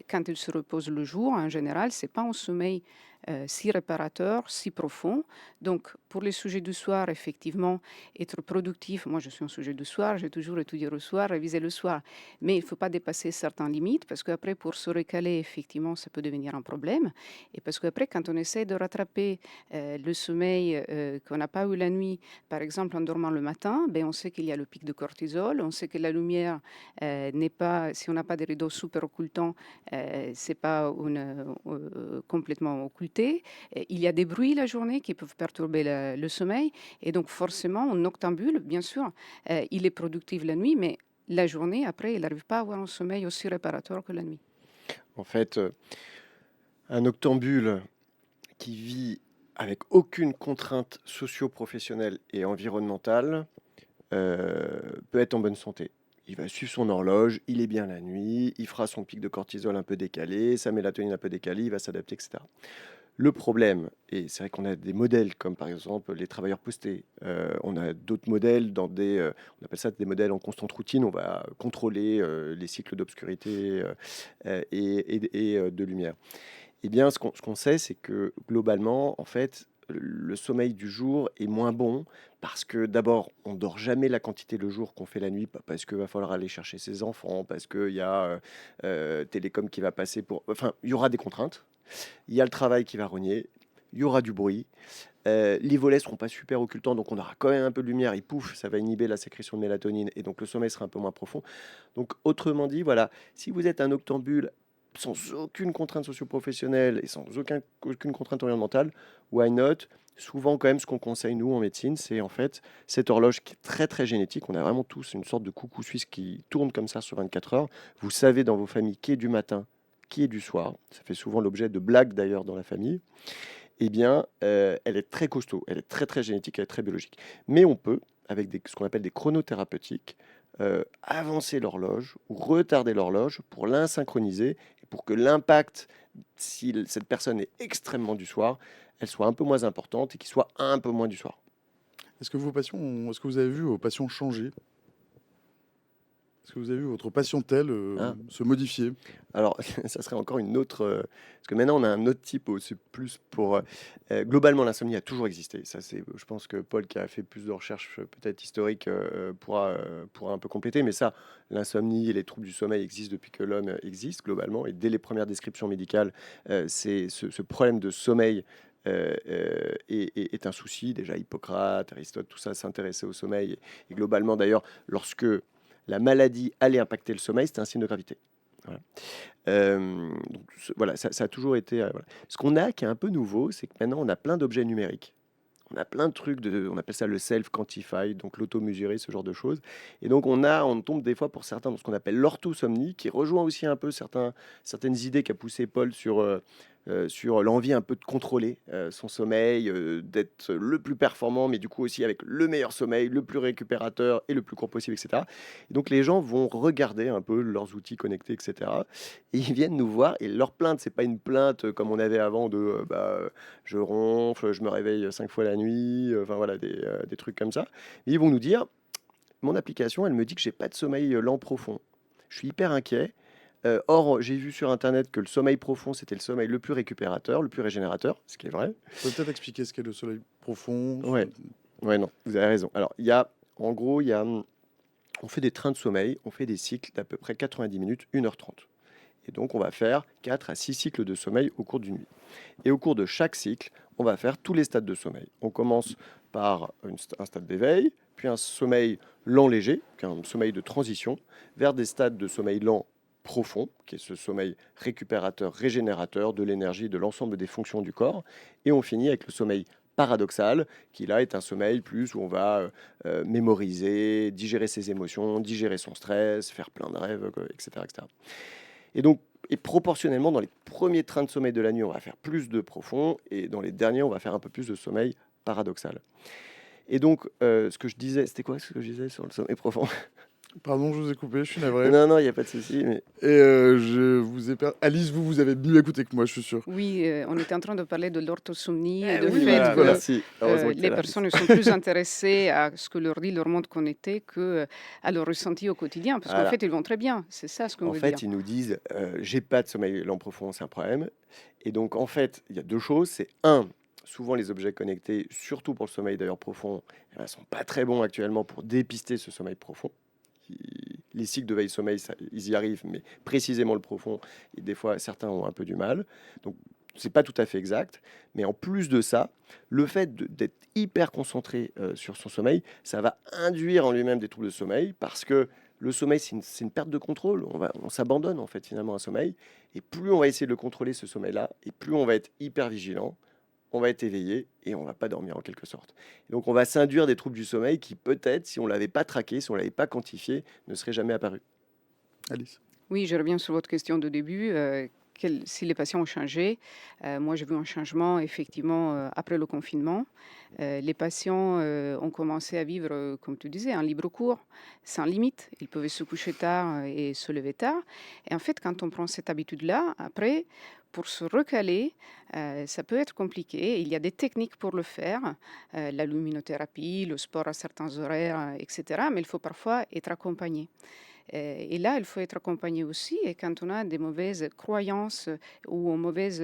Quand ils se reposent le jour, en général, c'est pas un sommeil si réparateur, si profond. Donc, pour les sujets du soir, effectivement, être productif. Moi, je suis un sujet du soir, j'ai toujours étudié le soir, révisé le soir. Mais il ne faut pas dépasser certaines limites parce qu'après, pour se recaler, effectivement, ça peut devenir un problème. Et parce qu'après, quand on essaie de rattraper le sommeil qu'on n'a pas eu la nuit, par exemple en dormant le matin, on sait qu'il y a le pic de cortisol, on sait que la lumière n'est pas, si on n'a pas des rideaux super occultants, c'est pas complètement occulté. Il y a des bruits la journée qui peuvent perturber le sommeil. Et donc forcément, un noctambule, bien sûr, il est productif la nuit, mais la journée, après, il n'arrive pas à avoir un sommeil aussi réparateur que la nuit. En fait, un noctambule qui vit avec aucune contrainte socio-professionnelle et environnementale peut être en bonne santé. Il va suivre son horloge, il est bien la nuit, il fera son pic de cortisol un peu décalé, sa mélatonine un peu décalée, il va s'adapter, etc. Le problème, et c'est vrai qu'on a des modèles comme par exemple les travailleurs postés, on a d'autres modèles on appelle ça des modèles en constante routine, on va contrôler les cycles d'obscurité et de lumière. Eh bien, ce qu'on sait, c'est que globalement, en fait, le sommeil du jour est moins bon parce que d'abord, on dort jamais la quantité le jour qu'on fait la nuit, parce qu'il va falloir aller chercher ses enfants, parce qu'il y a Télécom qui va passer pour... Enfin, il y aura des contraintes, il y a le travail qui va rogner, il y aura du bruit, les volets seront pas super occultants, donc on aura quand même un peu de lumière, et pouf, ça va inhiber la sécrétion de mélatonine, et donc le sommeil sera un peu moins profond. Donc, autrement dit, voilà, si vous êtes un octambule sans aucune contrainte socio-professionnelle et sans aucune contrainte environnementale, why not? Souvent, quand même, ce qu'on conseille, nous, en médecine, c'est en fait cette horloge qui est très, très génétique. On a vraiment tous une sorte de coucou suisse qui tourne comme ça sur 24 heures. Vous savez dans vos familles qui est du matin, qui est du soir. Ça fait souvent l'objet de blagues, d'ailleurs, dans la famille. Eh bien, elle est très costaud, elle est très, très génétique, elle est très biologique. Mais on peut, avec ce qu'on appelle des chronothérapeutiques, avancer l'horloge ou retarder l'horloge pour l'insynchroniser et pour que l'impact, si cette personne est extrêmement du soir, elle soit un peu moins importante et qu'il soit un peu moins du soir. Est-ce que est-ce que vous avez vu vos passions changer? Est-ce que vous avez vu votre passion telle Hein. se modifier? Alors, ça serait encore une autre... parce que maintenant, on a un autre type, c'est plus pour... globalement, l'insomnie a toujours existé. Ça, je pense que Paul, qui a fait plus de recherches peut-être historiques, pourra un peu compléter. Mais ça, l'insomnie et les troubles du sommeil existent depuis que l'homme existe, globalement. Et dès les premières descriptions médicales, c'est ce problème de sommeil est un souci. Déjà, Hippocrate, Aristote, tout ça s'intéressait au sommeil. Et globalement, d'ailleurs, lorsque la maladie allait impacter le sommeil, c'était un signe de gravité. Voilà. Donc, voilà, ça a toujours été. Voilà. Ce qu'on a qui est un peu nouveau, c'est que maintenant on a plein d'objets numériques. On a plein de trucs, on appelle ça le self-quantified, donc l'auto-mesuré, ce genre de choses. Et donc on tombe des fois pour certains dans ce qu'on appelle l'orthosomnie, qui rejoint aussi un peu certaines idées qu'a poussé Paul sur l'envie un peu de contrôler son sommeil, d'être le plus performant, mais du coup aussi avec le meilleur sommeil, le plus récupérateur et le plus court possible, etc. Et donc les gens vont regarder un peu leurs outils connectés, etc. Et ils viennent nous voir, et leur plainte, c'est pas une plainte comme on avait avant de je ronfle, je me réveille 5 fois la nuit, enfin voilà, des trucs comme ça. Et ils vont nous dire, mon application, elle me dit que j'ai pas de sommeil lent profond. Je suis hyper inquiet. Or, j'ai vu sur internet que le sommeil profond, c'était le sommeil le plus récupérateur, le plus régénérateur, ce qui est vrai. Vous pouvez peut-être expliquer ce qu'est le soleil profond? Ouais, ouais, non, vous avez raison. Alors, en gros, on fait des trains de sommeil, on fait des cycles d'à peu près 90 minutes, 1h30. Et donc, on va faire 4 à 6 cycles de sommeil au cours d'une nuit. Et au cours de chaque cycle, on va faire tous les stades de sommeil. On commence par un stade d'éveil, puis un sommeil lent léger, qui est un sommeil de transition, vers des stades de sommeil lent profond, qui est ce sommeil récupérateur, régénérateur de l'énergie, de l'ensemble des fonctions du corps. Et on finit avec le sommeil paradoxal, qui là est un sommeil plus où on va mémoriser, digérer ses émotions, digérer son stress, faire plein de rêves, etc., etc. Et donc, et proportionnellement, dans les premiers trains de sommeil de la nuit, on va faire plus de profond, et dans les derniers, on va faire un peu plus de sommeil paradoxal. Et donc, ce que je disais, c'était quoi ce que je disais sur le sommeil profond? Pardon, je vous ai coupé, je suis navré. Non, non, il n'y a pas de souci. Mais... Et je vous ai Alice, vous avez mieux écouté que moi, je suis sûr. Oui, on était en train de parler de l'orthosomnie et de oui, fait voilà, que merci. Heureusement que t'es les là, personnes Alice. sont plus intéressées à ce que leur dit leur monde connecté que à leur ressenti au quotidien, parce qu'en Voilà. fait, ils vont très bien. C'est ça ce qu'on En veut fait, dire. ils nous disent, j'ai pas de sommeil lent profond, c'est un problème. Et donc, en fait, il y a deux choses. C'est un, souvent les objets connectés, surtout pour le sommeil d'ailleurs profond, eh ben, sont pas très bons actuellement pour dépister ce sommeil profond. Les cycles de veille sommeil, ils y arrivent, mais précisément le profond, et des fois certains ont un peu du mal. Donc c'est pas tout à fait exact, mais en plus de ça, le fait d'être hyper concentré sur son sommeil, ça va induire en lui-même des troubles de sommeil parce que le sommeil, c'est une perte de contrôle. On s'abandonne en fait finalement à un sommeil, et plus on va essayer de le contrôler ce sommeil-là, et plus on va être hyper vigilant, on va être éveillé et on va pas dormir en quelque sorte. Et donc on va s'induire des troubles du sommeil qui peut-être, si on l'avait pas traqué, si on l'avait pas quantifié, ne seraient jamais apparus. Alice. Oui, je reviens sur votre question de début. Si les patients ont changé, moi j'ai vu un changement effectivement après le confinement. Les patients ont commencé à vivre, comme tu disais, en libre cours, sans limite. Ils pouvaient se coucher tard et se lever tard. Et en fait, quand on prend cette habitude-là, après, pour se recaler, ça peut être compliqué. Il y a des techniques pour le faire, la luminothérapie, le sport à certains horaires, etc. Mais il faut parfois être accompagné. Et là, il faut être accompagné aussi. Et quand on a des mauvaises croyances ou une mauvaise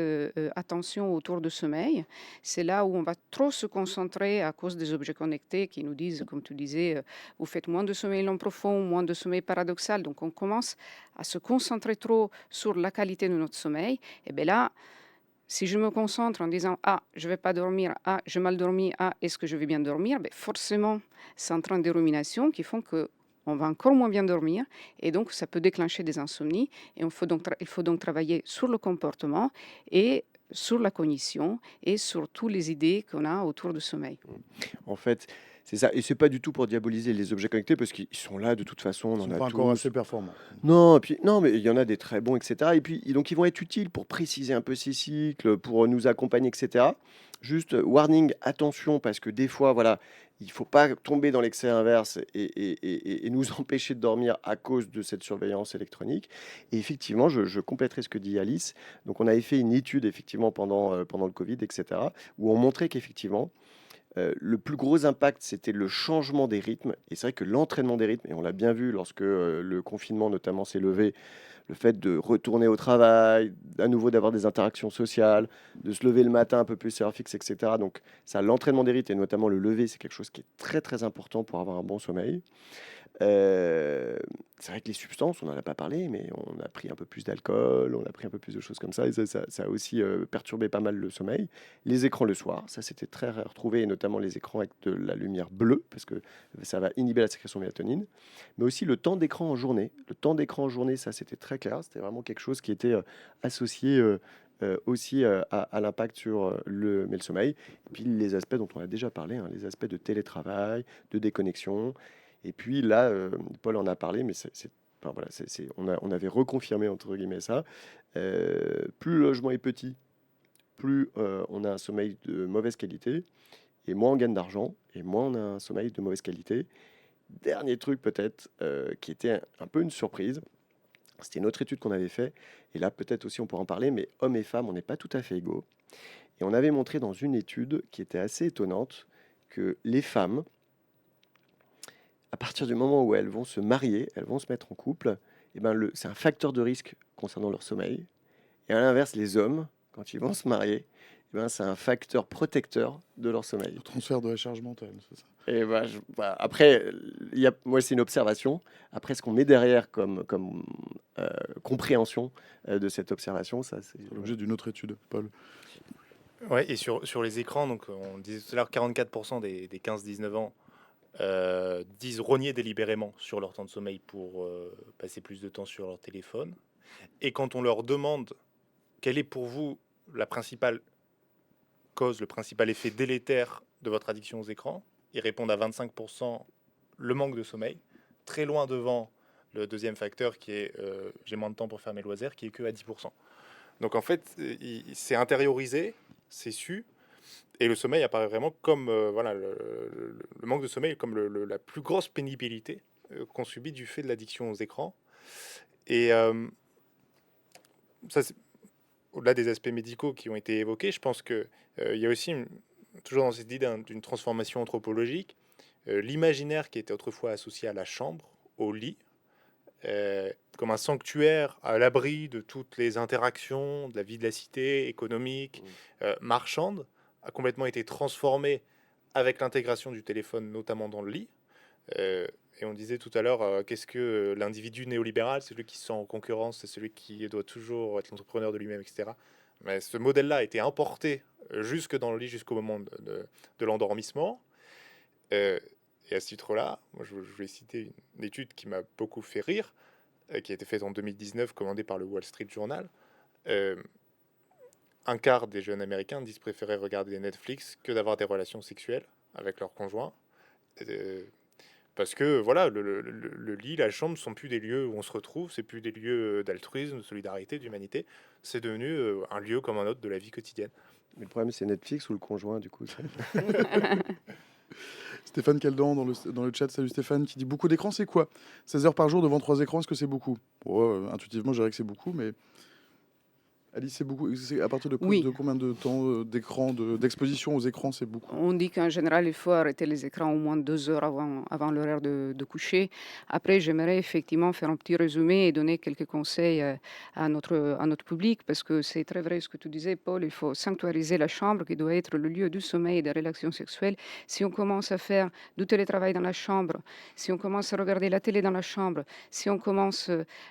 attention autour du sommeil, c'est là où on va trop se concentrer à cause des objets connectés qui nous disent, comme tu disais, vous faites moins de sommeil long profond, moins de sommeil paradoxal. Donc on commence à se concentrer trop sur la qualité de notre sommeil. Et bien là, si je me concentre en disant ah, je vais pas dormir, ah, j'ai mal dormi, ah, est-ce que je vais bien dormir, ben forcément, c'est en train de ruminations qui font que on va encore moins bien dormir et donc ça peut déclencher des insomnies et il faut donc travailler sur le comportement et sur la cognition et sur toutes les idées qu'on a autour du sommeil. En fait, c'est ça. Et c'est pas du tout pour diaboliser les objets connectés parce qu'ils sont là de toute façon, on Ils en sont a pas encore tous. assez performants. Non, et puis, non, mais il y en a des très bons, etc. Et puis, donc, ils vont être utiles pour préciser un peu ces cycles, pour nous accompagner, etc. Juste, warning, attention, parce que des fois, voilà, il faut pas tomber dans l'excès inverse et nous empêcher de dormir à cause de cette surveillance électronique. Et effectivement, je compléterai ce que dit Alice. Donc, on avait fait une étude, effectivement, pendant le Covid, etc., où on montrait qu'effectivement, le plus gros impact, c'était le changement des rythmes. Et c'est vrai que l'entraînement des rythmes, et on l'a bien vu lorsque le confinement notamment s'est levé, le fait de retourner au travail, à nouveau d'avoir des interactions sociales, de se lever le matin un peu plus heure fixe, etc. Donc ça, l'entraînement des rythmes et notamment le lever, c'est quelque chose qui est très très important pour avoir un bon sommeil. C'est vrai que les substances, on n'en a pas parlé, mais on a pris un peu plus d'alcool, on a pris un peu plus de choses comme ça, et ça a aussi perturbé pas mal le sommeil. Les écrans le soir, ça c'était très rare retrouvé, et notamment les écrans avec de la lumière bleue, parce que ça va inhiber la sécrétion de mélatonine, mais aussi le temps d'écran en journée. Le temps d'écran en journée, ça c'était très clair, c'était vraiment quelque chose qui était associé aussi à l'impact sur le sommeil. Et puis les aspects dont on a déjà parlé, hein, les aspects de télétravail, de déconnexion. Et puis là, Paul en a parlé, mais enfin, voilà, on avait reconfirmé entre guillemets ça. Plus le logement est petit, plus on a un sommeil de mauvaise qualité, et moins on gagne d'argent, et moins on a un sommeil de mauvaise qualité. Dernier truc peut-être, qui était un peu une surprise, c'était une autre étude qu'on avait fait, et là peut-être aussi on pourra en parler, mais hommes et femmes, on n'est pas tout à fait égaux. Et on avait montré dans une étude qui était assez étonnante que les femmes, à partir du moment où elles vont se marier, elles vont se mettre en couple, eh ben, c'est un facteur de risque concernant leur sommeil. Et à l'inverse, les hommes, quand ils vont se marier, eh ben, c'est un facteur protecteur de leur sommeil. Le transfert de la charge mentale, c'est ça. Et après, moi, c'est une observation. Après, ce qu'on met derrière comme compréhension de cette observation, ça, c'est C'est l'objet d'une autre étude, Paul. Ouais, et sur les écrans, donc on disait tout à l'heure, 44% des 15-19 ans disent rogner délibérément sur leur temps de sommeil pour passer plus de temps sur leur téléphone. Et quand on leur demande quelle est pour vous la principale cause, le principal effet délétère de votre addiction aux écrans, ils répondent à 25% le manque de sommeil, très loin devant le deuxième facteur qui est j'ai moins de temps pour faire mes loisirs, qui est que à 10%. Donc en fait, c'est intériorisé, c'est su, et le sommeil apparaît vraiment comme voilà, le manque de sommeil comme la plus grosse pénibilité qu'on subit du fait de l'addiction aux écrans. Et ça, c'est au-delà des aspects médicaux qui ont été évoqués. Je pense que il y a aussi, toujours dans cette idée d'une transformation anthropologique, l'imaginaire qui était autrefois associé à la chambre, au lit, comme un sanctuaire à l'abri de toutes les interactions de la vie de la cité, économique, marchande, a complètement été transformé avec l'intégration du téléphone, notamment dans le lit. Et on disait tout à l'heure, qu'est-ce que l'individu néolibéral? C'est celui qui se sent en concurrence, c'est celui qui doit toujours être l'entrepreneur de lui-même, etc. Mais ce modèle-là a été importé jusque dans le lit, jusqu'au moment de l'endormissement. Et à ce titre-là, moi, je vais citer une étude qui m'a beaucoup fait rire, qui a été faite en 2019, commandée par le Wall Street Journal. Un quart des jeunes américains disent préférer regarder Netflix que d'avoir des relations sexuelles avec leur conjoint. Parce que voilà, le lit, la chambre sont plus des lieux où on se retrouve, c'est plus des lieux d'altruisme, de solidarité, d'humanité. C'est devenu un lieu comme un autre de la vie quotidienne. Mais le problème, c'est Netflix ou le conjoint, du coup. Stéphane Caldan dans le chat, salut Stéphane, qui dit beaucoup d'écrans, c'est quoi? 16 heures par jour devant 3 écrans, est-ce que c'est beaucoup? Intuitivement, je dirais que c'est beaucoup, mais Alice, c'est beaucoup. C'est à partir de Oui. combien de temps d'écran, d'exposition aux écrans, c'est beaucoup? On dit qu'en général, il faut arrêter les écrans au moins 2 heures avant l'heure de coucher. Après, j'aimerais effectivement faire un petit résumé et donner quelques conseils à notre public, parce que c'est très vrai ce que tu disais, Paul, il faut sanctuariser la chambre qui doit être le lieu du sommeil et des relations sexuelles. Si on commence à faire du télétravail dans la chambre, si on commence à regarder la télé dans la chambre, si on commence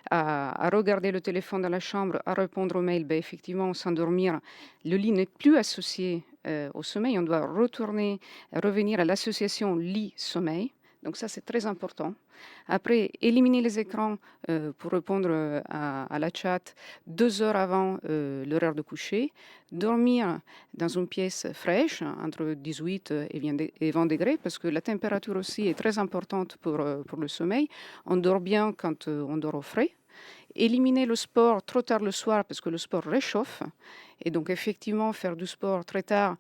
à regarder le téléphone dans la chambre, à répondre aux mails, ben effectivement, s'endormir, le lit n'est plus associé au sommeil. On doit revenir à l'association lit-sommeil. Donc ça, c'est très important. Après, éliminer les écrans pour répondre à la chat 2 heures avant l'heure de coucher. Dormir dans une pièce fraîche, entre 18 et 20 degrés, parce que la température aussi est très importante pour le sommeil. On dort bien quand on dort au frais. Éliminer le sport trop tard le soir, parce que le sport réchauffe. Et donc, effectivement, faire du sport très tard,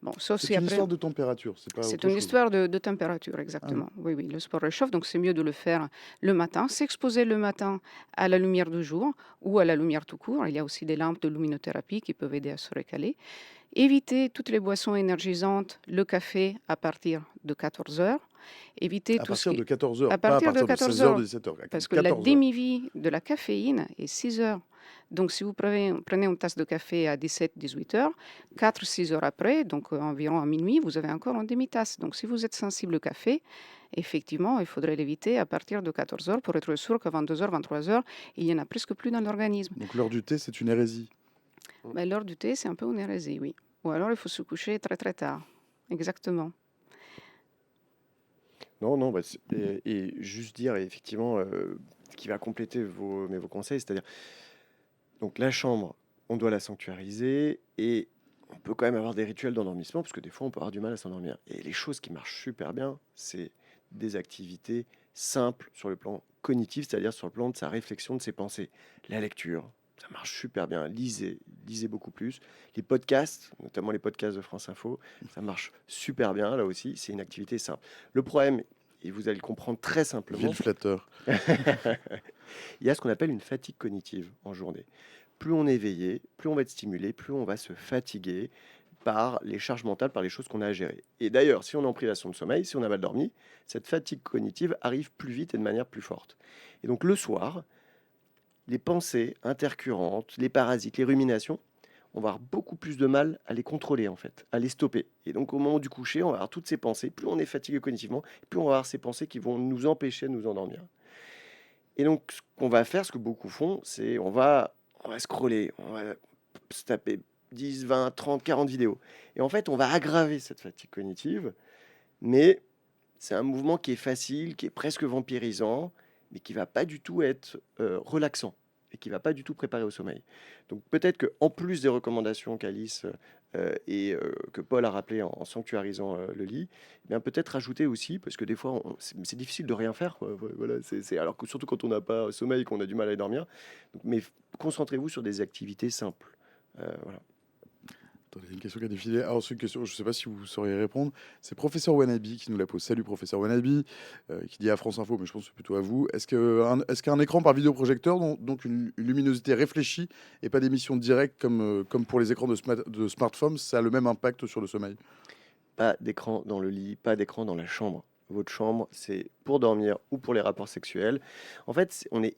bon, sauf C'est si une après. histoire de température, c'est pas C'est autre une chose. histoire de température, exactement. Oui, oui, le sport réchauffe, donc c'est mieux de le faire le matin. S'exposer le matin à la lumière du jour ou à la lumière tout court. Il y a aussi des lampes de luminothérapie qui peuvent aider à se recaler. Éviter toutes les boissons énergisantes, le café à partir de 14 heures. Éviter À tout ce partir qui de 14 heures, à pas à partir de partir de 14 16 heures, heures, de 17 heures. parce que la 14 heures. demi-vie de la caféine est 6 heures. Donc, si vous prenez une tasse de café à 17-18 heures, 4-6 heures après, donc environ à minuit, vous avez encore une demi-tasse. Donc, si vous êtes sensible au café, effectivement, il faudrait l'éviter à partir de 14 heures pour être sûr qu'à 22 heures, 23 heures, il n'y en a presque plus dans l'organisme. Donc l'heure du thé, c'est une hérésie. Ben, l'heure du thé, c'est un peu une hérésie, oui. Ou alors, il faut se coucher très très tard. Exactement. Non, et juste dire, effectivement, ce qui va compléter vos conseils, c'est-à-dire, donc la chambre, on doit la sanctuariser et on peut quand même avoir des rituels d'endormissement parce que des fois, on peut avoir du mal à s'endormir. Et les choses qui marchent super bien, c'est des activités simples sur le plan cognitif, c'est-à-dire sur le plan de sa réflexion, de ses pensées. La lecture, ça marche super bien. Lisez beaucoup plus. Les podcasts, notamment les podcasts de France Info, ça marche super bien. Là aussi, c'est une activité simple. Le problème, et vous allez le comprendre très simplement, Ville flatteur. il y a ce qu'on appelle une fatigue cognitive en journée. Plus on est éveillé, plus on va être stimulé, plus on va se fatiguer par les charges mentales, par les choses qu'on a à gérer. Et d'ailleurs, si on est en privation de sommeil, si on a mal dormi, cette fatigue cognitive arrive plus vite et de manière plus forte. Et donc le soir, les pensées intercurrentes, les parasites, les ruminations, on va avoir beaucoup plus de mal à les contrôler en fait, à les stopper. Et donc au moment du coucher, on va avoir toutes ces pensées. Plus on est fatigué cognitivement, plus on va avoir ces pensées qui vont nous empêcher de nous endormir. Et donc ce qu'on va faire, ce que beaucoup font, c'est on va scroller, on va se taper 10, 20, 30, 40 vidéos. Et en fait, on va aggraver cette fatigue cognitive, mais c'est un mouvement qui est facile, qui est presque vampirisant, mais qui va pas du tout être relaxant et qui va pas du tout préparer au sommeil. Donc peut-être qu'en plus des recommandations qu'Alice et que Paul a rappelé en sanctuarisant le lit, eh bien peut-être rajouter aussi, parce que des fois c'est difficile de rien faire, quoi. Voilà, alors que surtout quand on n'a pas sommeil, qu'on a du mal à dormir. Donc, mais concentrez-vous sur des activités simples. Voilà. Attendez, il y a une question qui a défilé. Alors, c'est une question, je ne sais pas si vous sauriez répondre. C'est professeur Wannabe qui nous la pose. Salut, professeur Wannabe, qui dit à France Info, mais je pense que c'est plutôt à vous. Est-ce qu'un écran par vidéoprojecteur, donc une luminosité réfléchie et pas d'émission directe comme pour les écrans de smartphones, ça a le même impact sur le sommeil? Pas d'écran dans le lit, pas d'écran dans la chambre. Votre chambre, c'est pour dormir ou pour les rapports sexuels. En fait, on est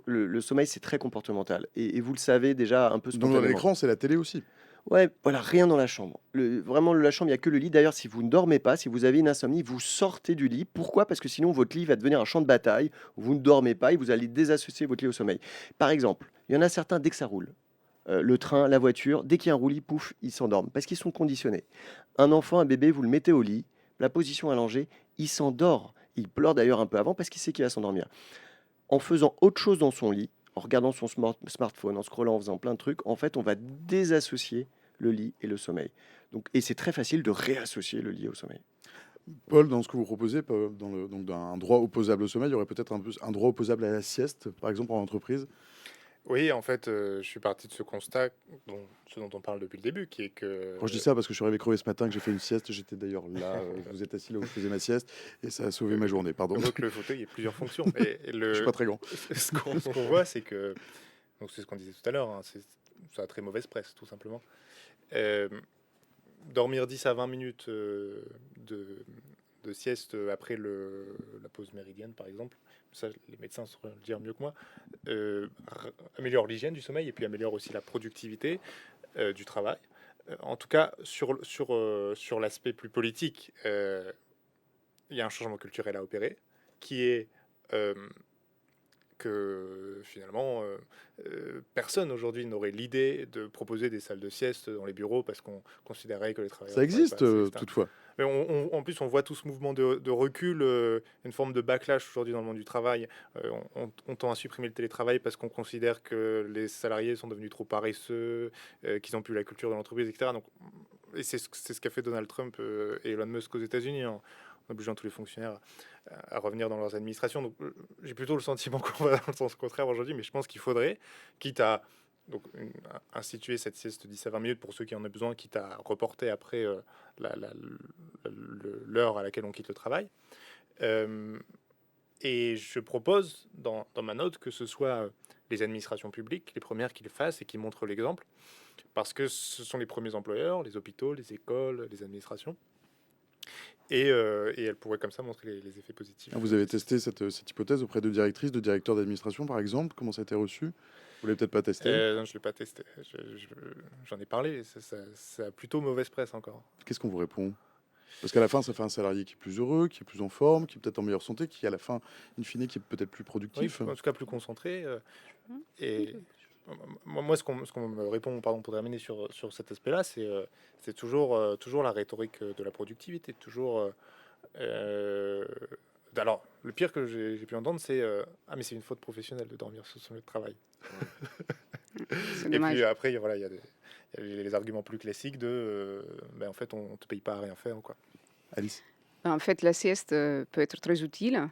le sommeil, c'est très comportemental. Et vous le savez déjà un peu Donc, dans spontanément. l'écran, c'est la télé aussi. Ouais, voilà, rien dans la chambre. Vraiment, la chambre, il n'y a que le lit. D'ailleurs, si vous ne dormez pas, si vous avez une insomnie, vous sortez du lit. Pourquoi? Parce que sinon, votre lit va devenir un champ de bataille. Vous ne dormez pas et vous allez désassocier votre lit au sommeil. Par exemple, il y en a certains, dès que ça roule, le train, la voiture, dès qu'il y a un roulis, pouf, ils s'endorment parce qu'ils sont conditionnés. Un enfant, un bébé, vous le mettez au lit, la position allongée, il s'endort. Il pleure d'ailleurs un peu avant parce qu'il sait qu'il va s'endormir. En faisant autre chose dans son lit, en regardant son smartphone, en scrollant, en faisant plein de trucs, en fait, on va désassocier le lit et le sommeil. Donc, et c'est très facile de réassocier le lit au sommeil. Paul, dans ce que vous proposez, donc d'un droit opposable au sommeil, il y aurait peut-être un droit opposable à la sieste, par exemple en entreprise. Oui, en fait, je suis parti de ce constat, ce dont on parle depuis le début, qui est que... Quand je dis ça, parce que je suis arrivé crevé ce matin, que j'ai fait une sieste, j'étais d'ailleurs là, vous êtes assis là où je faisais ma sieste, et ça a sauvé ma journée, pardon. On voit que le fauteuil, il y a plusieurs fonctions. Je suis pas très grand. Ce qu'on voit, c'est que... Donc c'est ce qu'on disait tout à l'heure, hein, ça a très mauvaise presse, tout simplement. Euh, Dormir 10 à 20 minutes de sieste après la pause méridienne, par exemple, ça, les médecins sauront le dire mieux que moi, améliore l'hygiène du sommeil et puis améliore aussi la productivité du travail. En tout cas, sur l'aspect plus politique, il y a un changement culturel à opérer qui est que finalement, personne aujourd'hui n'aurait l'idée de proposer des salles de sieste dans les bureaux parce qu'on considérait que les travailleurs Ça ne travaillaient existe, pas assez, etc. toutefois. Mais en plus, on voit tout ce mouvement de recul, une forme de backlash aujourd'hui dans le monde du travail. On tend à supprimer le télétravail parce qu'on considère que les salariés sont devenus trop paresseux, qu'ils n'ont plus la culture de l'entreprise, etc. Donc, et c'est ce qu'a fait Donald Trump et Elon Musk aux États-Unis, en obligeant tous les fonctionnaires à revenir dans leurs administrations. Donc, j'ai plutôt le sentiment qu'on va dans le sens contraire aujourd'hui, mais je pense qu'il faudrait, quitte à donc, instituer cette sieste de 10 à 20 minutes pour ceux qui en ont besoin, quitte à reporter après l'heure à laquelle on quitte le travail. Et je propose dans ma note que ce soit les administrations publiques les premières qui le fassent et qui montrent l'exemple, parce que ce sont les premiers employeurs, les hôpitaux, les écoles, les administrations. Et elle pourrait comme ça montrer les effets positifs. Vous avez testé cette hypothèse auprès de directrices, de directeurs d'administration, par exemple? Comment ça a été reçu? Vous l'avez peut-être pas testé? Non, je ne l'ai pas testé. J'en ai parlé. Ça a plutôt mauvaise presse encore. Qu'est-ce qu'on vous répond? Parce qu'à la fin, ça fait un salarié qui est plus heureux, qui est plus en forme, qui est peut-être en meilleure santé, qui à la fin, in fine, qui est peut-être plus Oui, productif. en tout cas plus concentré. Et moi, ce qu'on me répond, pardon, pour terminer sur cet aspect-là, c'est toujours la rhétorique de la productivité. Toujours. Alors, le pire que j'ai pu entendre, c'est ah, mais c'est une faute professionnelle de dormir sur son lieu de travail. C'est Et dommage. puis après, voilà, il y a les arguments plus classiques de ben, en fait, on te paye pas à rien faire, quoi. Alice? En fait, la sieste peut être très utile.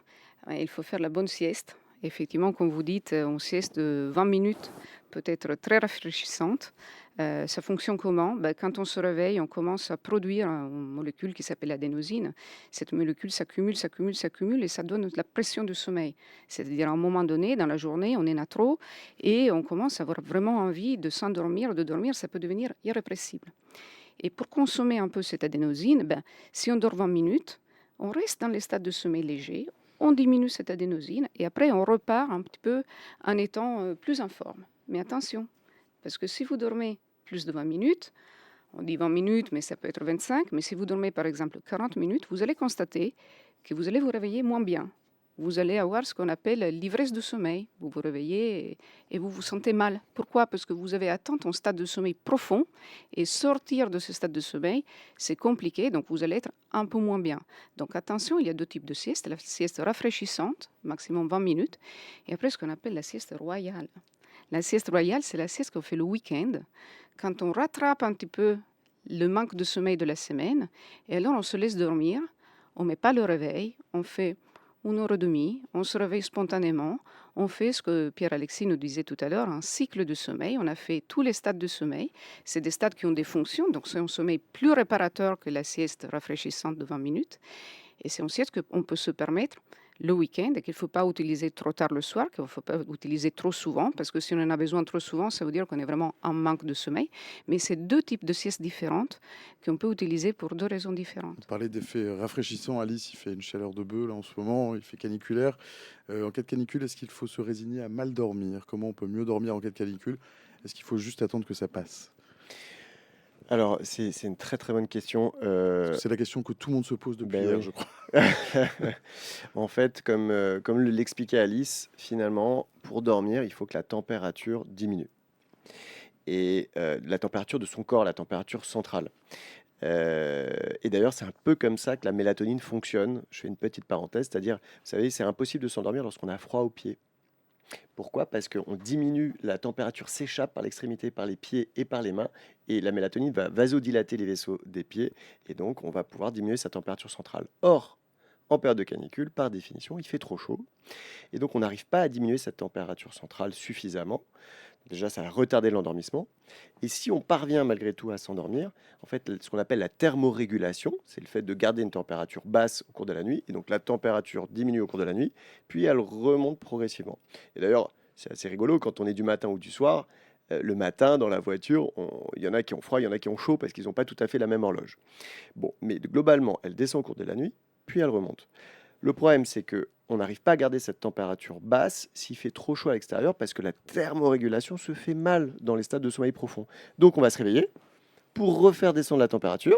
Il faut faire la bonne sieste. Effectivement, comme vous dites, une sieste de 20 minutes peut être très rafraîchissante. Ça fonctionne comment? Ben, quand on se réveille, on commence à produire une molécule qui s'appelle l'adénosine. Cette molécule s'accumule, s'accumule, s'accumule et ça donne la pression du sommeil. C'est-à-dire, à un moment donné, dans la journée, on en a trop et on commence à avoir vraiment envie de s'endormir, de dormir. Ça peut devenir irrépressible. Et pour consommer un peu cette adénosine, ben, si on dort 20 minutes, on reste dans les stades de sommeil léger, on diminue cette adénosine et après on repart un petit peu en étant plus en forme. Mais attention, parce que si vous dormez plus de 20 minutes, on dit 20 minutes, mais ça peut être 25, mais si vous dormez par exemple 40 minutes, vous allez constater que vous allez vous réveiller moins bien. Vous allez avoir ce qu'on appelle l'ivresse de sommeil. Vous vous réveillez et vous vous sentez mal. Pourquoi? Parce que vous avez atteint un stade de sommeil profond et sortir de ce stade de sommeil, c'est compliqué, donc vous allez être un peu moins bien. Donc attention, il y a deux types de siestes. La sieste rafraîchissante, maximum 20 minutes, et après ce qu'on appelle la sieste royale. La sieste royale, c'est la sieste qu'on fait le week-end, quand on rattrape un petit peu le manque de sommeil de la semaine, et alors on se laisse dormir, on ne met pas le réveil, on fait 1 heure et demie, on se réveille spontanément, on fait ce que Pierre-Alexis nous disait tout à l'heure, un cycle de sommeil, on a fait tous les stades de sommeil, c'est des stades qui ont des fonctions, donc c'est un sommeil plus réparateur que la sieste rafraîchissante de 20 minutes, et c'est une sieste qu'on peut se permettre le week-end et qu'il ne faut pas utiliser trop tard le soir, qu'il ne faut pas utiliser trop souvent, parce que si on en a besoin trop souvent, ça veut dire qu'on est vraiment en manque de sommeil. Mais c'est deux types de siestes différentes qu'on peut utiliser pour deux raisons Vous différentes. parlez d'effet rafraîchissant, Alice, il fait une chaleur de bœuf là en ce moment, il fait caniculaire. En cas de canicule, est-ce qu'il faut se résigner à mal dormir? Comment on peut mieux dormir en cas de canicule? Est-ce qu'il faut juste attendre que ça passe? Alors, c'est une très très bonne question. Parce que c'est la question que tout le monde se pose depuis Ben hier, oui. je crois. En fait, comme l'expliquait Alice, finalement, pour dormir, il faut que la température diminue. Et la température de son corps, la température centrale. Et d'ailleurs, c'est un peu comme ça que la mélatonine fonctionne. Je fais une petite parenthèse, c'est-à-dire, vous savez, c'est impossible de s'endormir lorsqu'on a froid aux pieds. Pourquoi? Parce qu'on diminue, la température s'échappe par l'extrémité, par les pieds et par les mains, et la mélatonine va vasodilater les vaisseaux des pieds, et donc on va pouvoir diminuer sa température centrale. Or, en période de canicule, par définition, il fait trop chaud, et donc on n'arrive pas à diminuer cette température centrale suffisamment. Déjà, ça va retarder l'endormissement. Et si on parvient malgré tout à s'endormir, en fait, ce qu'on appelle la thermorégulation, c'est le fait de garder une température basse au cours de la nuit. Et donc, la température diminue au cours de la nuit, puis elle remonte progressivement. Et d'ailleurs, c'est assez rigolo quand on est du matin ou du soir. Le matin, dans la voiture, il y en a qui ont froid, il y en a qui ont chaud parce qu'ils n'ont pas tout à fait la même horloge. Bon, mais globalement, elle descend au cours de la nuit, puis elle remonte. Le problème, c'est que on n'arrive pas à garder cette température basse s'il fait trop chaud à l'extérieur parce que la thermorégulation se fait mal dans les stades de sommeil profond. Donc on va se réveiller pour refaire descendre la température.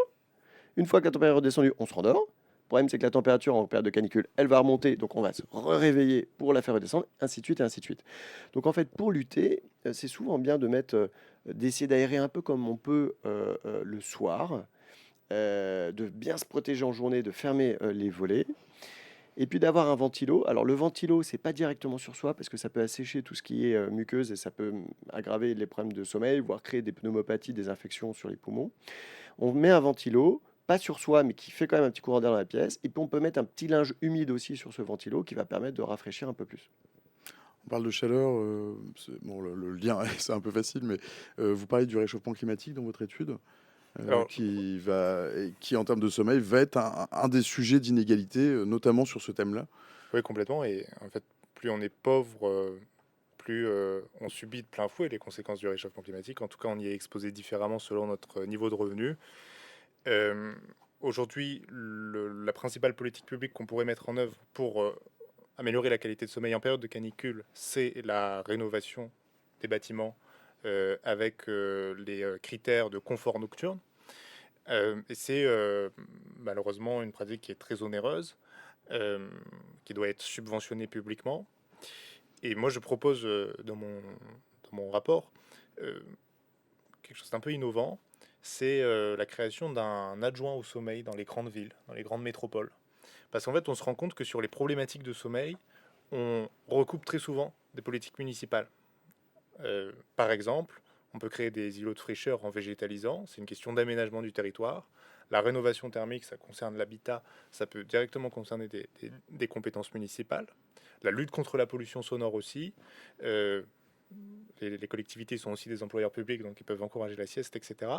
Une fois que la température est descendue, on se rendort. Le problème, c'est que la température en période de canicule, elle va remonter, donc on va se réveiller pour la faire redescendre, ainsi de suite et ainsi de suite. Donc en fait, pour lutter, c'est souvent bien de d'essayer d'aérer un peu comme on peut le soir, de bien se protéger en journée, de fermer les volets, et puis d'avoir un ventilo. Alors le ventilo, c'est pas directement sur soi parce que ça peut assécher tout ce qui est muqueuse et ça peut aggraver les problèmes de sommeil, voire créer des pneumopathies, des infections sur les poumons. On met un ventilo, pas sur soi, mais qui fait quand même un petit courant d'air dans la pièce. Et puis on peut mettre un petit linge humide aussi sur ce ventilo qui va permettre de rafraîchir un peu plus. On parle de chaleur, bon, le lien, c'est un peu facile, mais vous parlez du réchauffement climatique dans votre étude, Alors, qui, en termes de sommeil, va être un des sujets d'inégalité, notamment sur ce thème-là. oui, complètement. Et en fait, plus on est pauvre, plus on subit de plein fouet les conséquences du réchauffement climatique. En tout cas, on y est exposé différemment selon notre niveau de revenu. Euh, Aujourd'hui, la principale politique publique qu'on pourrait mettre en œuvre pour améliorer la qualité de sommeil en période de canicule, c'est la rénovation des bâtiments avec les critères de confort nocturne. Et c'est malheureusement une pratique qui est très onéreuse, euh, qui doit être subventionnée publiquement. Et moi, je propose dans mon rapport euh, quelque chose d'un peu innovant, c'est la création d'un adjoint au sommeil dans les grandes villes, dans les grandes métropoles. Parce qu'en fait, on se rend compte que sur les problématiques de sommeil, on recoupe très souvent des politiques municipales. Par exemple, on peut créer des îlots de fraîcheur en végétalisant, c'est une question d'aménagement du territoire. La rénovation thermique, ça concerne l'habitat, ça peut directement concerner des compétences municipales. La lutte contre la pollution sonore aussi. Euh, les collectivités sont aussi des employeurs publics, donc ils peuvent encourager la sieste, etc.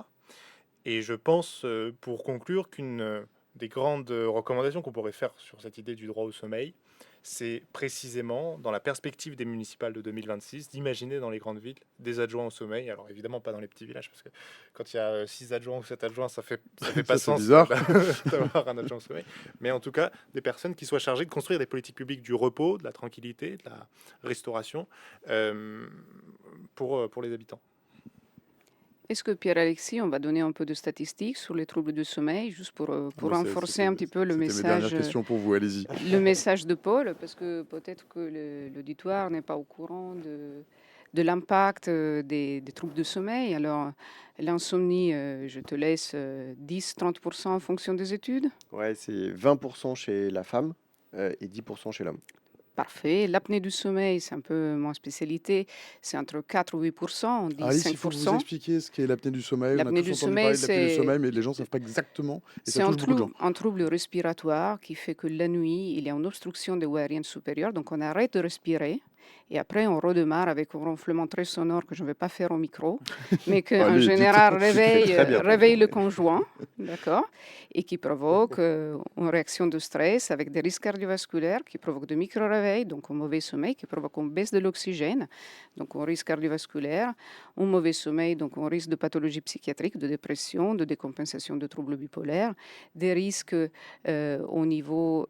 Et je pense, pour conclure, qu'une des grandes recommandations qu'on pourrait faire sur cette idée du droit au sommeil, c'est précisément, dans la perspective des municipales de 2026, d'imaginer dans les grandes villes des adjoints au sommeil. Alors évidemment pas dans les petits villages, parce que quand il y a 6 adjoints ou 7 adjoints, ça fait pas Ça, c'est sens bizarre. d'avoir un adjoint au sommeil. Mais en tout cas, des personnes qui soient chargées de construire des politiques publiques du repos, de la tranquillité, de la restauration euh, pour les habitants. Est-ce que Pierre-Alexis, on va donner un peu de statistiques sur les troubles du sommeil, juste pour Bon, renforcer un petit peu c'était mes dernières questions pour vous, allez-y. le message de Paul, parce que peut-être que l'auditoire n'est pas au courant de l'impact des troubles de sommeil. Alors, l'insomnie, je te laisse 10-30% en fonction des études. Ouais, c'est 20% chez la femme et 10% chez l'homme. Parfait. L'apnée du sommeil, c'est un peu mon spécialité. C'est entre 4 ou 8%, on dit Alice, il faut que vous 5%. expliquiez ce qu'est l'apnée du sommeil. On a L'apnée tous du entendu sommeil, parler de l'apnée du c'est sommeil, mais les gens ne savent pas exactement, et ça c'est touche beaucoup de gens. un trouble respiratoire qui fait que la nuit, il y a une obstruction des voies aériennes supérieures, donc on arrête de respirer et après on redémarre avec un ronflement très sonore que je ne vais pas faire au micro, mais qui en Allez, dites. général très bien. réveille le conjoint, d'accord, et qui provoque une réaction de stress avec des risques cardiovasculaires, qui provoque de micro-réveils, donc un mauvais sommeil, qui provoque une baisse de l'oxygène, donc un risque cardiovasculaire, un mauvais sommeil, donc un risque de pathologie psychiatrique, de dépression, de décompensation de troubles bipolaires, des risques au niveau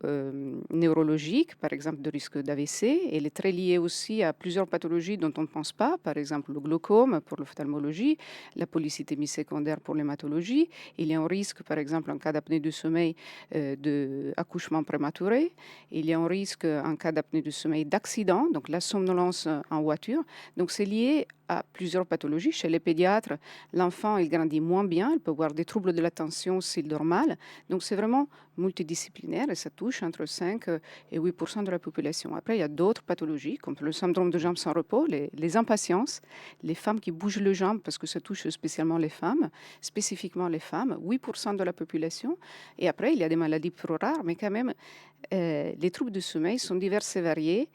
neurologique, par exemple de risque d'AVC. Elle est très liée aussi à plusieurs pathologies dont on ne pense pas, par exemple le glaucome pour l'ophtalmologie, la polycythémie secondaire pour l'hématologie. Il y a un risque, par exemple, en cas d'apnée du sommeil, d'accouchement prématuré. Il y a un risque en cas d'apnée du sommeil d'accident, donc la somnolence en voiture. Donc c'est lié à plusieurs pathologies. Chez les pédiatres, l'enfant, il grandit moins bien, il peut avoir des troubles de l'attention s'il dort mal. Donc c'est vraiment multidisciplinaire et ça touche entre 5 et 8% de la population. Après, il y a d'autres pathologies, comme le syndrome de jambes sans repos, les impatiences, les femmes qui bougent les jambes parce que ça touche spécialement les femmes, spécifiquement les femmes, 8% de la population. Et après, il y a des maladies plus rares, mais quand même, les troubles du sommeil sont divers et variés.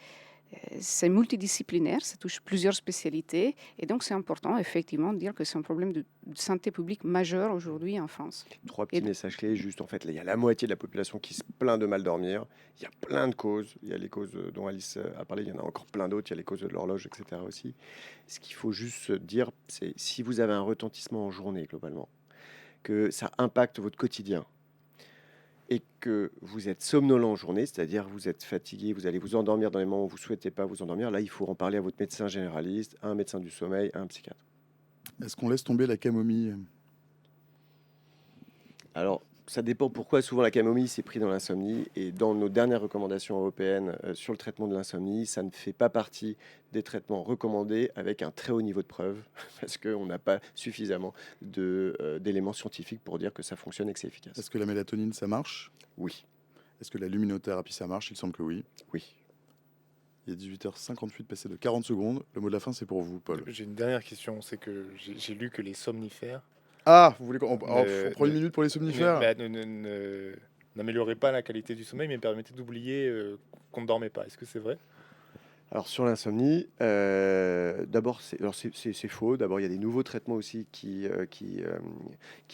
C'est multidisciplinaire, ça touche plusieurs spécialités et donc c'est important effectivement de dire que c'est un problème de santé publique majeur aujourd'hui en France. 3 Et petits messages clés, juste en fait, là, il y a la moitié de la population qui se plaint de mal dormir. Il y a plein de causes. Il y a les causes dont Alice a parlé, il y en a encore plein d'autres. Il y a les causes de l'horloge, etc. aussi. Ce qu'il faut juste se dire, c'est si vous avez un retentissement en journée, globalement, que ça impacte votre quotidien et que vous êtes somnolent en journée, c'est-à-dire vous êtes fatigué, vous allez vous endormir dans les moments où vous ne souhaitez pas vous endormir, là, il faut en parler à votre médecin généraliste, à un médecin du sommeil, à un psychiatre. Est-ce qu'on laisse tomber la camomille? Alors, ça dépend pourquoi souvent la camomille s'est pris dans l'insomnie. Et dans nos dernières recommandations européennes sur le traitement de l'insomnie, ça ne fait pas partie des traitements recommandés avec un très haut niveau de preuve, parce qu'on n'a pas suffisamment d'éléments scientifiques pour dire que ça fonctionne et que c'est efficace. Est-ce que la mélatonine, ça marche? Oui, Est-ce que la luminothérapie, ça marche? Il semble que oui. oui. Il est 18h58, passé de 40 secondes. Le mot de la fin, c'est pour vous, Paul. J'ai une dernière question, c'est que j'ai lu que les somnifères Ah, vous voulez qu'on on Ne- prend une ne- minute pour les somnifères? n'amélioraient pas la qualité du sommeil, mais permettaient d'oublier qu'on ne dormait pas. Est-ce que c'est vrai? Alors sur l'insomnie, d'abord c'est faux. D'abord il y a des nouveaux traitements aussi qui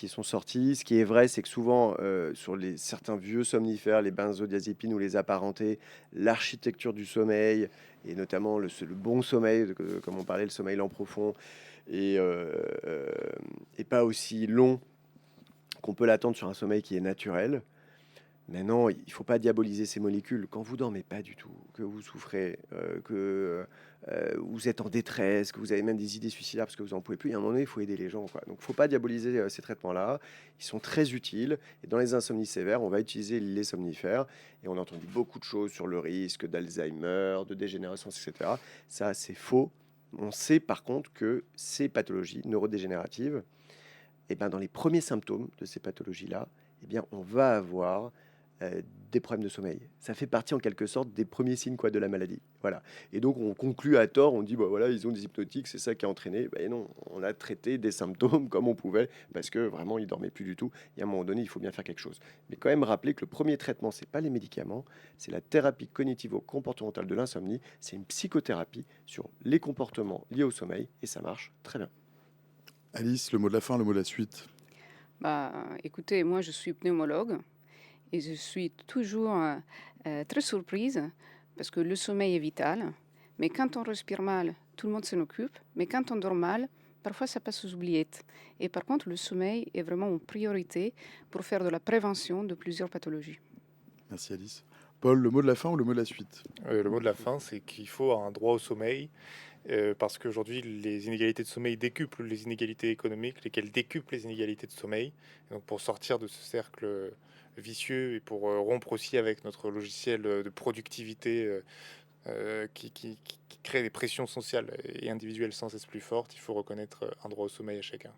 sont sortis. Ce qui est vrai, c'est que souvent sur certains vieux somnifères, les benzodiazépines ou les apparentés, l'architecture du sommeil et notamment le bon sommeil, comme on parlait, le sommeil lent profond, et pas aussi long qu'on peut l'attendre sur un sommeil qui est naturel. Mais non, il ne faut pas diaboliser ces molécules. Quand vous dormez pas du tout, que vous souffrez, que vous êtes en détresse, que vous avez même des idées suicidaires parce que vous n'en pouvez plus, il y a un moment donné, il faut aider les gens, quoi. Donc il ne faut pas diaboliser ces traitements-là. Ils sont très utiles. Et dans les insomnies sévères, on va utiliser les somnifères. Et on a entendu beaucoup de choses sur le risque d'Alzheimer, de dégénérescence, etc. Ça, c'est faux. On sait par contre que ces pathologies neurodégénératives, eh ben, dans les premiers symptômes de ces pathologies-là, eh bien, on va avoir des problèmes de sommeil. Ça fait partie en quelque sorte des premiers signes quoi, de la maladie. Voilà. Et donc on conclut à tort, on dit bah voilà, ils ont des hypnotiques, c'est ça qui a entraîné. Ben non, on a traité des symptômes comme on pouvait parce que vraiment ils dormaient plus du tout. Et à un moment donné, il faut bien faire quelque chose. Mais quand même rappeler que le premier traitement, c'est pas les médicaments, c'est la thérapie cognitivo-comportementale de l'insomnie. C'est une psychothérapie sur les comportements liés au sommeil et ça marche très bien. Alice, le mot de la fin, le mot de la suite. Écoutez, moi je suis pneumologue Et je suis toujours très surprise parce que le sommeil est vital. Mais quand on respire mal, tout le monde s'en occupe. Mais quand on dort mal, parfois ça passe aux oubliettes. Et par contre, le sommeil est vraiment une priorité pour faire de la prévention de plusieurs pathologies. Merci Alice. Paul, le mot de la fin ou le mot de la suite? Le mot de la fin, c'est qu'il faut un droit au sommeil, parce qu'aujourd'hui, les inégalités de sommeil décuplent les inégalités économiques, lesquelles décuplent les inégalités de sommeil. Et donc pour sortir de ce cercle vicieux et pour rompre aussi avec notre logiciel de productivité qui crée des pressions sociales et individuelles sans cesse plus fortes, il faut reconnaître un droit au sommeil à chacun.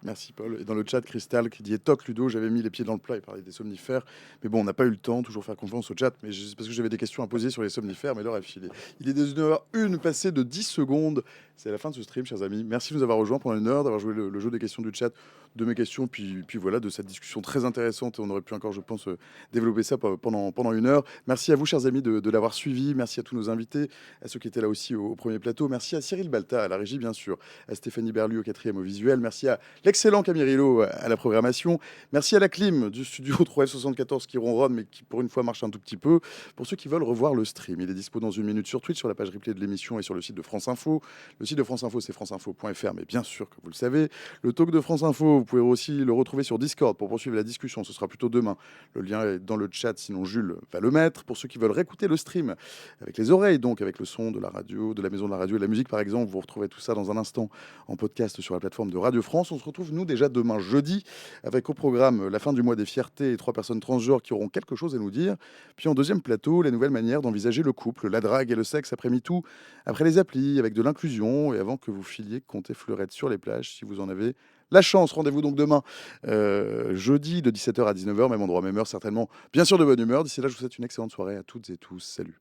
Merci Paul. Et dans le chat, Cristal qui dit toc Ludo, j'avais mis les pieds dans le plat, il parlait des somnifères. Mais bon, on n'a pas eu le temps, toujours faire confiance au chat. Mais c'est parce que j'avais des questions à poser sur les somnifères, mais l'heure a filé. Il est 19h01 passé de 10 secondes. C'est la fin de ce stream, chers amis. Merci de nous avoir rejoints pendant une heure, d'avoir joué le jeu des questions du chat, de mes questions, puis voilà, de cette discussion très intéressante. On aurait pu encore, je pense, développer ça pendant une heure. Merci à vous, chers amis, de l'avoir suivi. Merci à tous nos invités, à ceux qui étaient là aussi au premier plateau. Merci à Cyril Balta, à la régie, bien sûr, à Stéphanie Berlu au quatrième au visuel. Merci à l'excellent Camirillo à la programmation. Merci à la clim du studio 3F74 qui ronronne, mais qui pour une fois marche un tout petit peu. Pour ceux qui veulent revoir le stream, il est dispo dans une minute sur Twitch, sur la page replay de l'émission et sur le site de France Info. Le site de France Info, c'est franceinfo.fr, mais bien sûr que vous le savez. Le talk de France Info, vous pouvez aussi le retrouver sur Discord pour poursuivre la discussion. Ce sera plutôt demain. Le lien est dans le chat, sinon Jules va le mettre. Pour ceux qui veulent réécouter le stream avec les oreilles, donc avec le son de la radio, de la maison de la radio et de la musique, par exemple, vous retrouverez tout ça dans un instant en podcast sur la plateforme de Radio France. On se retrouve, nous, déjà demain jeudi, avec au programme la fin du mois des fiertés et 3 personnes transgenres qui auront quelque chose à nous dire. Puis en deuxième plateau, les nouvelles manières d'envisager le couple, la drague et le sexe après MeToo, après les applis, avec de l'inclusion et avant que vous filiez compter fleurette sur les plages, si vous en avez la chance. Rendez-vous donc demain, jeudi, de 17h à 19h, même endroit, même heure, certainement, bien sûr de bonne humeur. D'ici là, je vous souhaite une excellente soirée à toutes et tous. Salut.